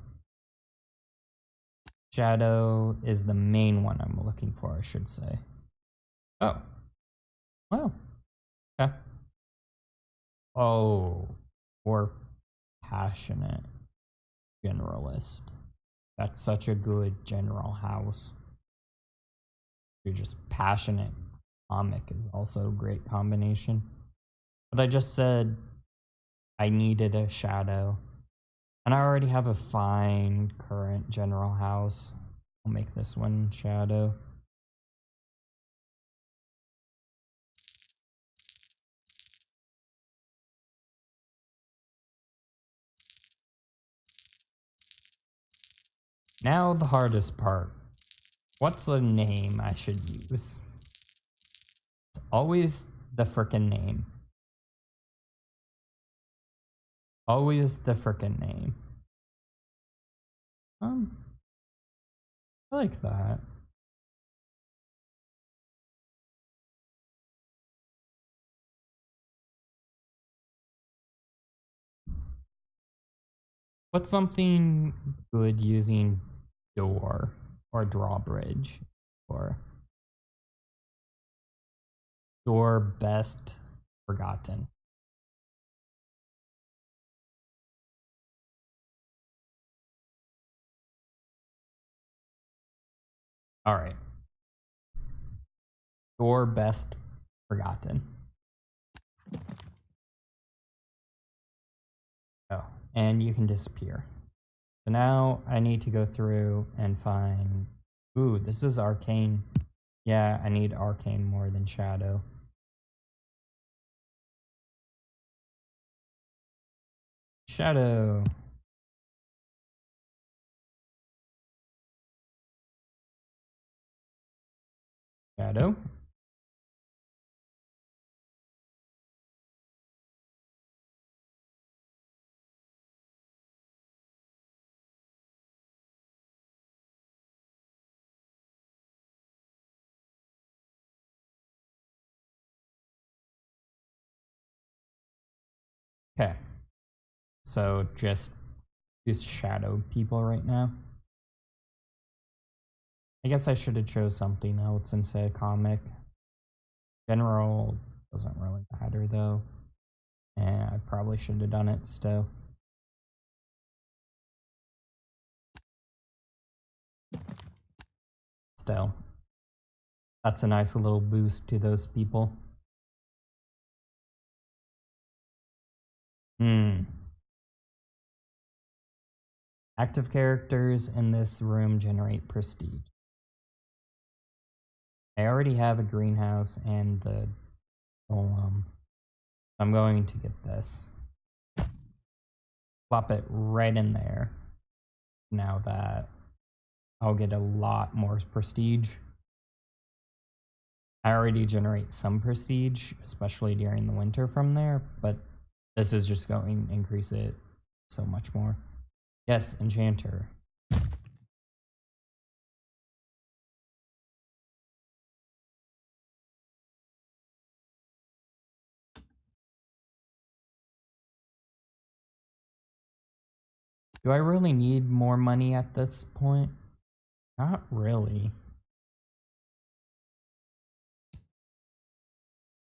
Shadow is the main one I'm looking for, I should say. Oh. Well. Okay. Oh. Or passionate generalist. That's such a good general house. You're just passionate. Comic is also a great combination. But I just said I needed a shadow. And I already have a fine current general house. I'll make this one shadow. Now the hardest part. What's a name I should use? It's always the frickin' name. Always the frickin' name. I like that. What's something good using door or drawbridge or door best forgotten? All right. Door best forgotten. Oh, and you can disappear. So now I need to go through and find. Ooh, this is arcane. Yeah, I need arcane more than shadow. Shadow. Shadow. Okay. So just shadow people right now. I guess I should have chose something else instead of comic. General doesn't really matter though. And I probably should have done it still. Still. That's a nice little boost to those people. Active characters in this room generate prestige. I already have a greenhouse and the golem. I'm going to get this. Plop it right in there. Now that I'll get a lot more prestige. I already generate some prestige, especially during the winter from there, but this is just going to increase it so much more. Yes, enchanter. Do I really need more money at this point? Not really.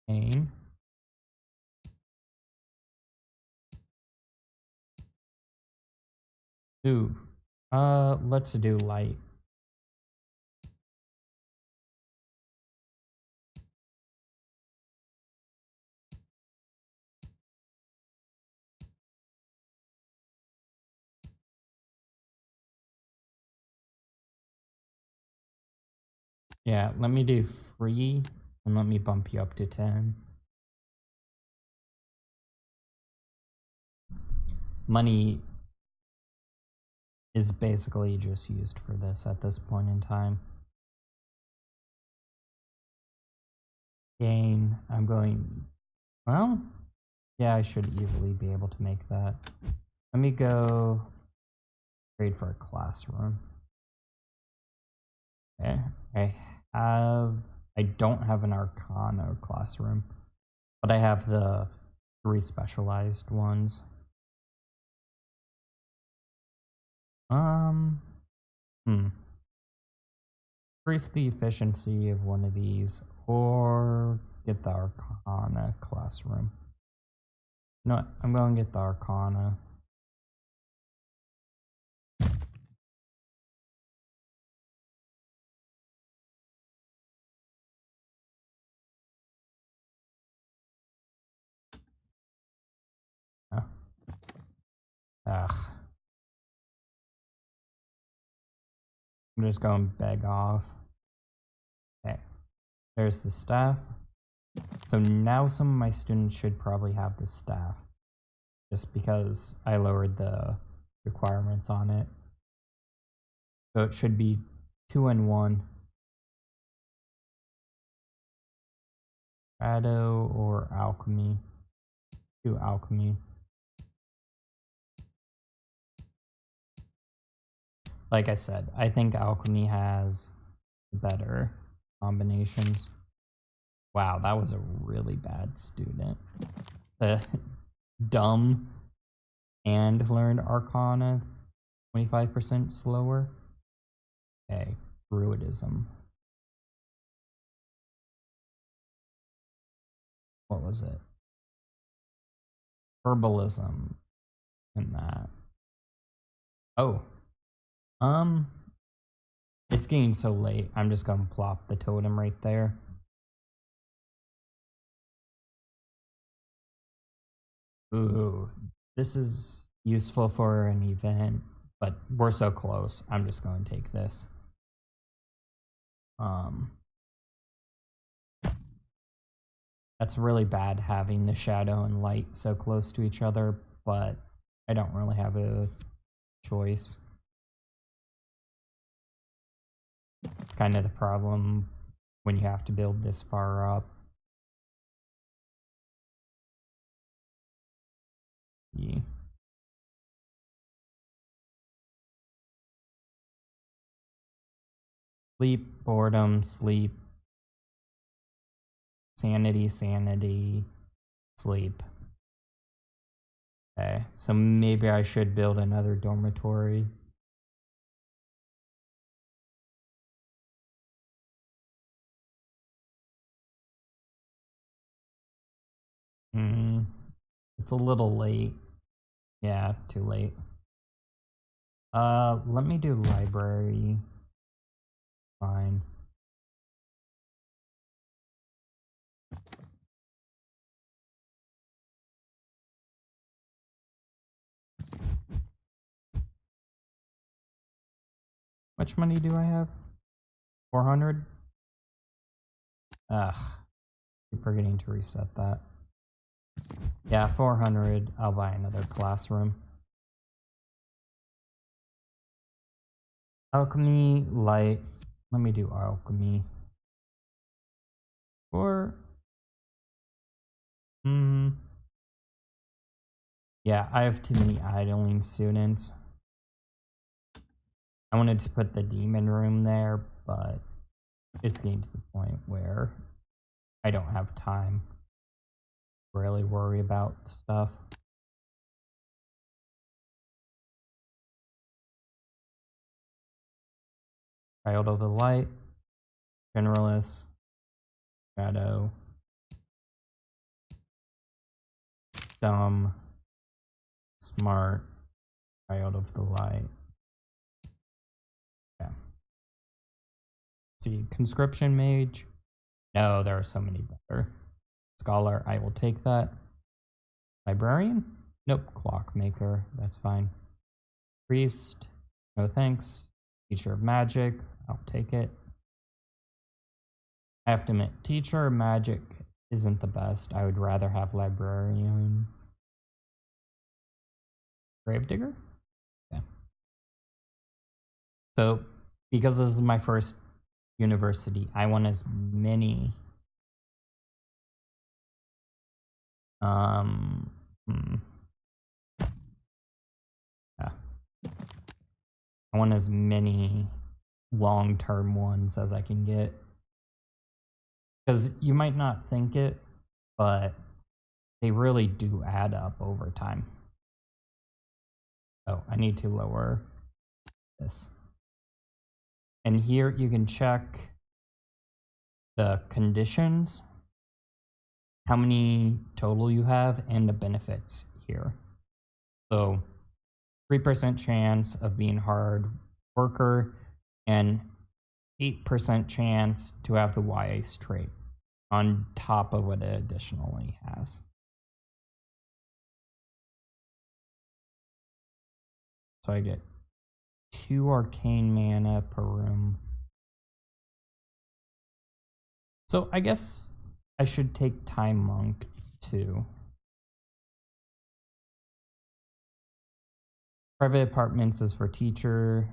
Pain. Ooh. Let's do light. Yeah, let me do free and let me bump you up to 10. Money is basically just used for this at this point in time. Gain, I'm going, well, yeah, I should easily be able to make that. Let me go trade for a classroom. Okay, I don't have an Arcana classroom, but I have the 3 specialized ones. Increase the efficiency of one of these, or get the Arcana classroom. You know what? I'm going to get the Arcana. Oh. Ugh. I'm just going to beg off. Okay. There's the staff. So now some of my students should probably have the staff. Just because I lowered the requirements on it. So it should be 2 and 1. Shadow or alchemy. 2 alchemy. Like I said, I think alchemy has better combinations. Wow, that was a really bad student. Dumb and learned Arcana 25% slower. Okay, Druidism. What was it? Herbalism and that. Oh. It's getting so late. I'm just gonna plop the totem right there. Ooh, this is useful for an event, but we're so close. I'm just going to take this. That's really bad having the shadow and light so close to each other, but I don't really have a choice. It's kind of the problem when you have to build this far up. Yeah. Sleep, boredom, sleep, sanity, sanity, sleep. Okay, so maybe I should build another dormitory. It's a little late. Yeah, too late. Let me do library. Fine. Much money do I have? 400? Ugh. Keep forgetting to reset that. Yeah, 400. I'll buy another classroom. Alchemy, light. Let me do alchemy. Or yeah, I have too many idling students. I wanted to put the demon room there, but it's getting to the point where I don't have time to really worry about stuff. Child of the Light, Generalist, Shadow, Dumb, Smart, Child of the Light. Yeah. See, Conscription Mage. No, there are so many better. Scholar, I will take that. Librarian? Nope. Clockmaker, that's fine. Priest, no thanks. Teacher of Magic, I'll take it. I have to admit, Teacher of Magic isn't the best. I would rather have Librarian. Gravedigger? Yeah. So, because this is my first university, I want as many yeah. I want as many long-term ones as I can get. Because you might not think it, but they really do add up over time. Oh, I need to lower this. And here you can check the conditions, how many total you have, and the benefits here. So 3% chance of being hard worker and 8% chance to have the YA's trait on top of what it additionally has. So I get 2 arcane mana per room. So I guess I should take Time Monk too. Private apartments is for teacher.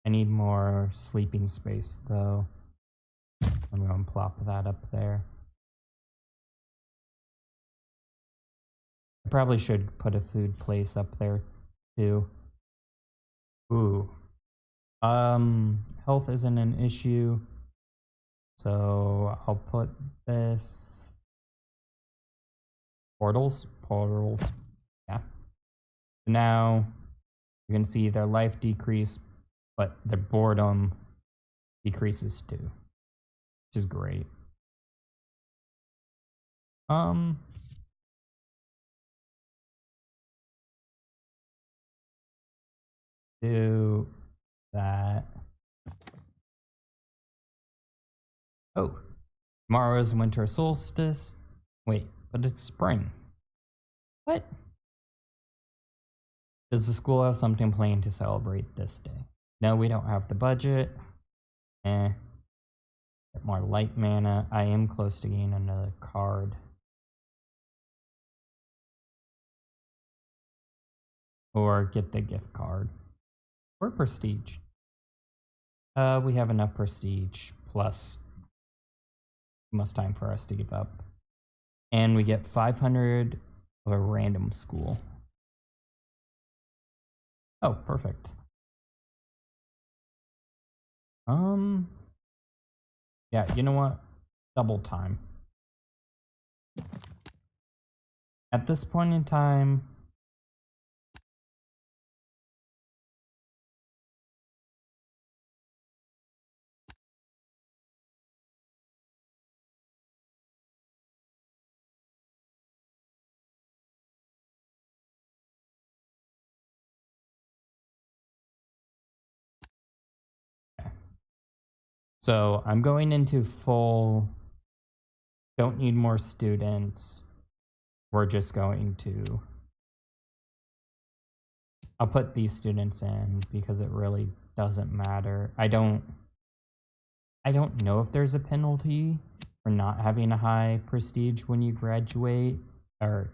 I need more sleeping space though. I'm going to plop that up there. I probably should put a food place up there too. Ooh. Health isn't an issue. So I'll put this. Portals. Yeah. Now you can see their life decrease, but their boredom decreases too, which is great. Do that. Oh, tomorrow is winter solstice. Wait, but it's spring. What? Does the school have something planned to celebrate this day? No, we don't have the budget. Get more light mana. I am close to getting another card. Or get the gift card. Or prestige. We have enough prestige plus almost time for us to give up. And we get 500 of a random school. Oh, perfect. Yeah, you know what? Double time. At this point in time, so I'm going into full, don't need more students. We're just going to, I'll put these students in because it really doesn't matter. I don't know if there's a penalty for not having a high prestige when you graduate or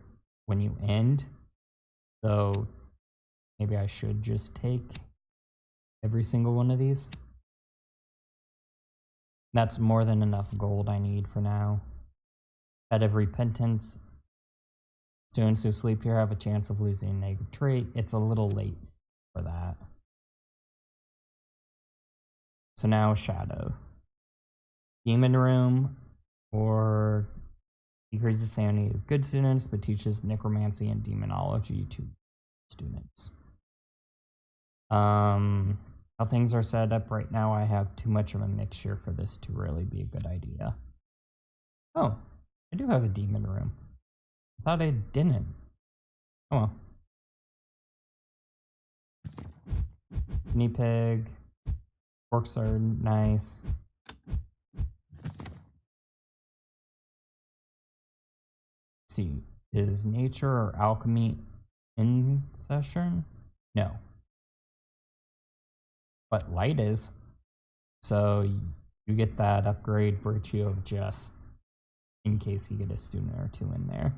when you end. So maybe I should just take every single one of these. That's more than enough gold I need for now. Head of Repentance. Students who sleep here have a chance of losing a negative trait. It's a little late for that. So now Shadow. Demon Room, or decreases the sanity of good students, but teaches necromancy and demonology to students. How things are set up right now, I have too much of a mixture for this to really be a good idea. Oh, I do have a demon room. I thought I didn't. Oh well. Guinea pig. Orcs are nice. Let's see, is nature or alchemy in session? No. But light is. So you get that upgrade virtue of just in case you get a student or two in there.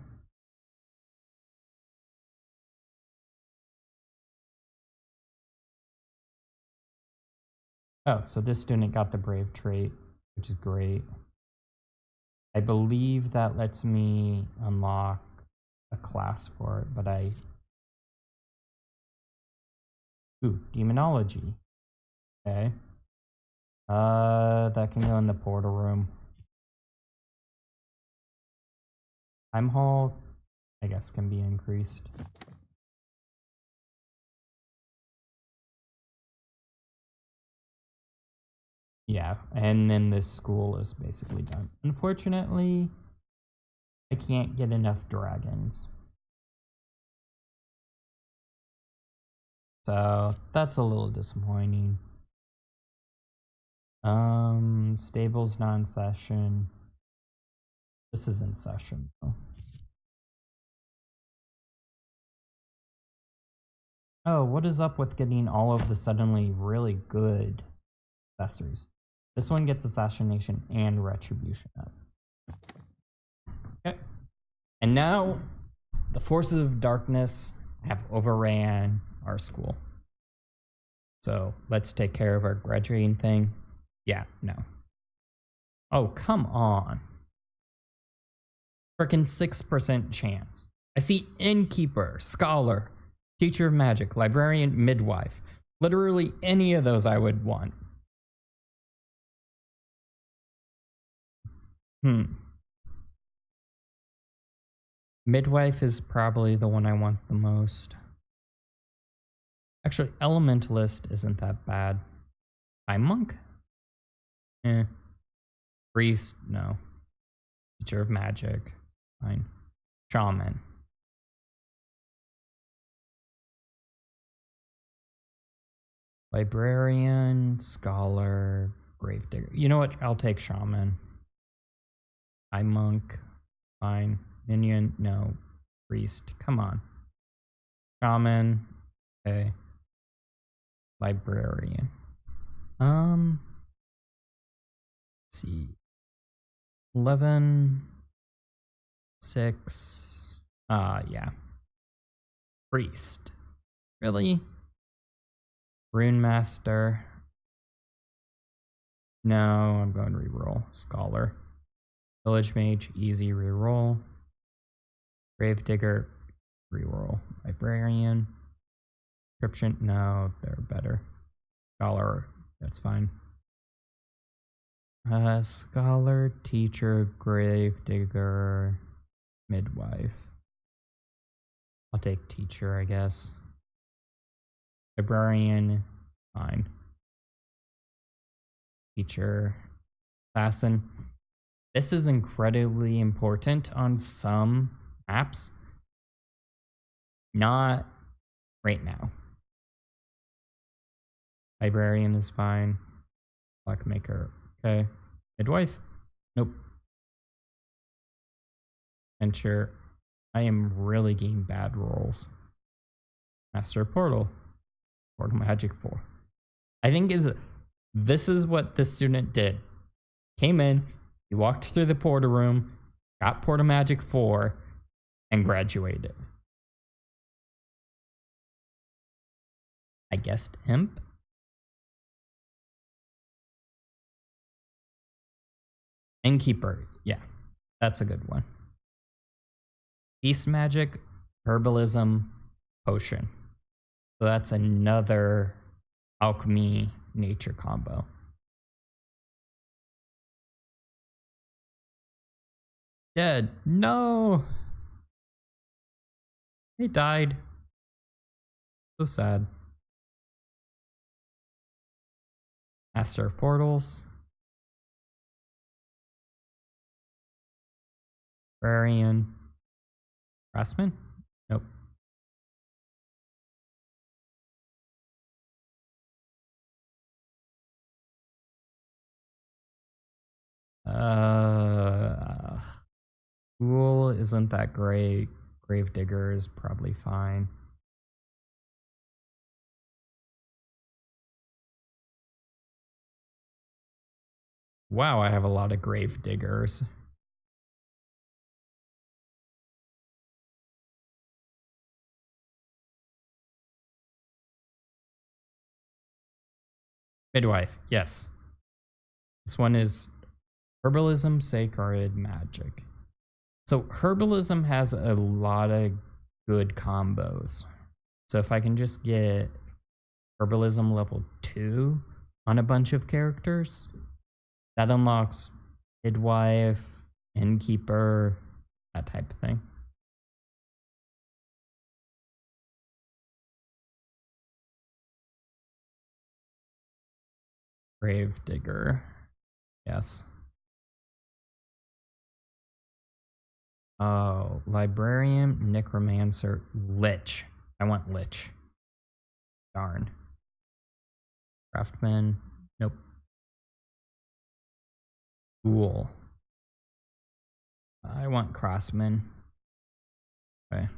Oh, so this student got the brave trait, which is great. I believe that lets me unlock a class for it, but ooh, demonology. Okay. That can go in the portal room. Time Hall, I guess, can be increased. Yeah, and then this school is basically done. Unfortunately, I can't get enough dragons. So that's a little disappointing. Stables not in session. This is in session though. Oh, what is up with getting all of the suddenly really good accessories? This one gets assassination and retribution up. Okay. And now the forces of darkness have overran our school. So let's take care of our graduating thing. Yeah, no. Oh, come on. Freaking 6% chance. I see innkeeper, scholar, teacher of magic, librarian, midwife. Literally any of those I would want. Midwife is probably the one I want the most. Actually, elementalist isn't that bad. Time monk? Priest? No. Teacher of magic? Fine. Shaman. Librarian, scholar, gravedigger. You know what? I'll take shaman. Time monk. Fine. Minion? No. Priest? Come on. Shaman. Okay. Librarian. Let's see. 11. 6. Yeah. Priest. Really? Rune Master. No, I'm going to reroll. Scholar. Village Mage, easy reroll. Gravedigger, reroll. Librarian. Description, no, they're better. Scholar, that's fine. Scholar, teacher, gravedigger, midwife. I'll take teacher, I guess. Librarian, fine. Teacher, assassin. This is incredibly important on some maps. Not right now. Librarian is fine. Blackmaker, okay. Midwife? Nope. Venture. I am really getting bad rolls. Master Portal. Portal Magic 4. I think this is what this student did. Came in, he He walked through the portal room, got Portal Magic 4, and graduated. I guessed Imp? Innkeeper. Yeah, that's a good one. Beast Magic, Herbalism, Potion. So that's another alchemy nature combo. Dead. No. He died. So sad. Master of Portals. Librarian. Craftsman? Nope. Ghoul isn't that great. Gravedigger is probably fine. Wow, I have a lot of Gravediggers. Midwife, yes. This one is Herbalism, Sacred Magic. So Herbalism has a lot of good combos. So if I can just get Herbalism level 2 on a bunch of characters, that unlocks Midwife, Innkeeper, that type of thing. Gravedigger. Yes. Oh, Librarian, Necromancer, Lich. I want Lich. Darn. Craftman. Nope. Ghoul. I want Crossman. Okay.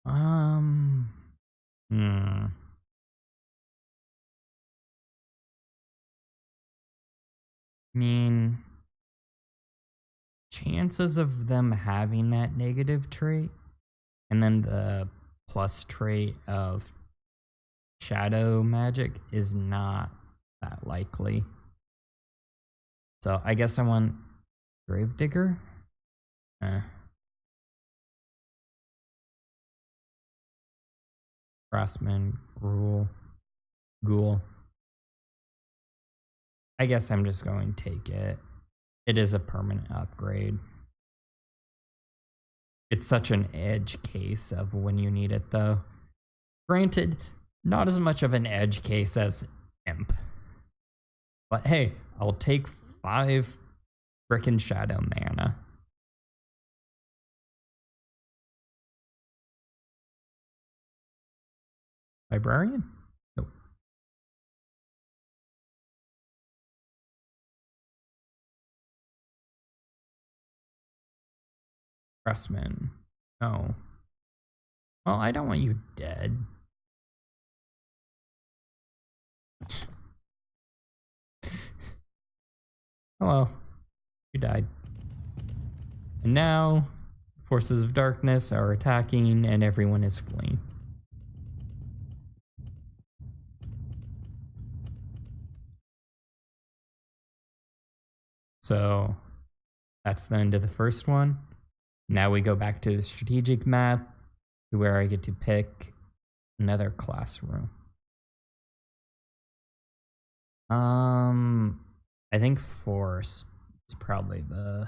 I mean, chances of them having that negative trait and then the plus trait of shadow magic is not that likely. So I guess I want Gravedigger. Crossman, Ghoul. I guess I'm just going to take it. It is a permanent upgrade. It's such an edge case of when you need it, though. Granted, not as much of an edge case as Imp. But hey, I'll take 5 frickin' Shadow mana. Librarian? Nope. Pressman. No. Well, I don't want you dead. Hello. You died. And now, forces of darkness are attacking and everyone is fleeing. So, that's the end of the first one. Now we go back to the strategic map, where I get to pick another classroom. I think Forest is probably the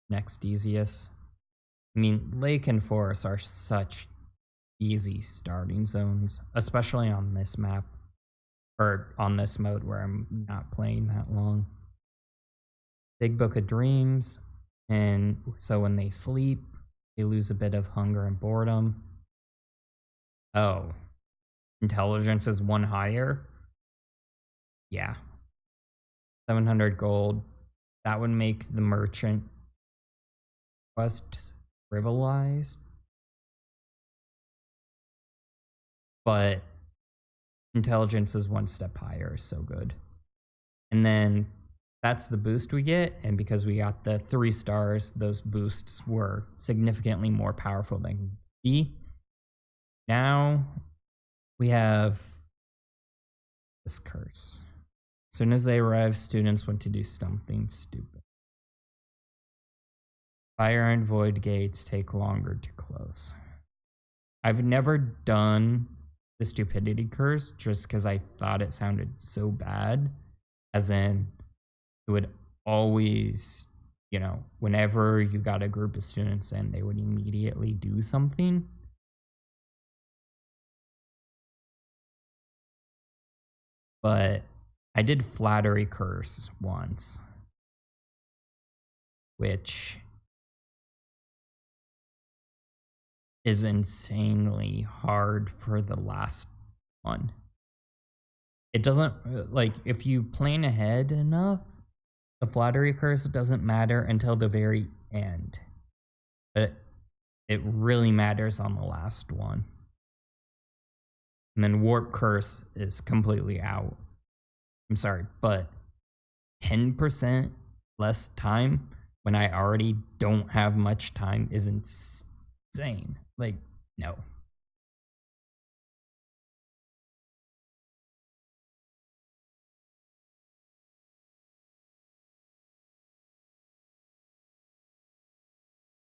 next easiest. I mean, Lake and Forest are such easy starting zones, especially on this map, or on this mode where I'm not playing that long. Big Book of Dreams, and so when they sleep, they lose a bit of hunger and boredom. Oh, intelligence is 1 higher? Yeah. 700 gold. That would make the merchant quest trivialized. But intelligence is 1 step higher, so good. And then that's the boost we get. And because we got the 3 stars, those boosts were significantly more powerful than B. Now we have this curse. As soon as they arrive, students want to do something stupid. Fire and void gates take longer to close. I've never done the stupidity curse just because I thought it sounded so bad. As in, it would always, whenever you got a group of students in, they would immediately do something. But I did flattery curse once, which is insanely hard for the last one. It doesn't, if you plan ahead enough, the flattery curse doesn't matter until the very end. But it really matters on the last one. And then warp curse is completely out. I'm sorry, but 10% less time when I already don't have much time is insane. No.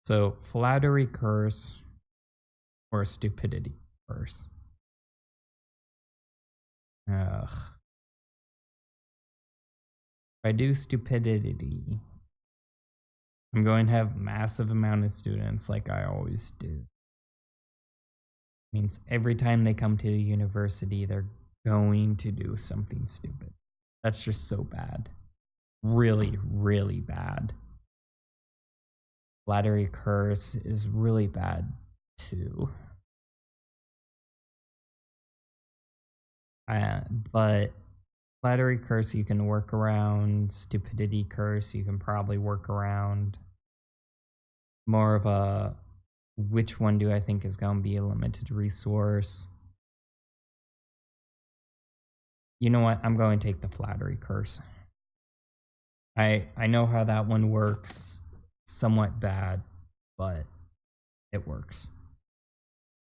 So flattery curse or stupidity curse. Ugh. If I do stupidity, I'm going to have massive amount of students like I always do. Means every time they come to the university, they're going to do something stupid. That's just so bad. Really, really bad. Flattery curse is really bad too. But flattery curse you can work around. Stupidity curse you can probably work around. More of a, which one do I think is going to be a limited resource? You know what? I'm going to take the flattery curse. I know how that one works. Somewhat bad, but it works.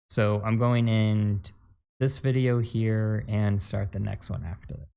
So I'm going to end this video here and start the next one after that.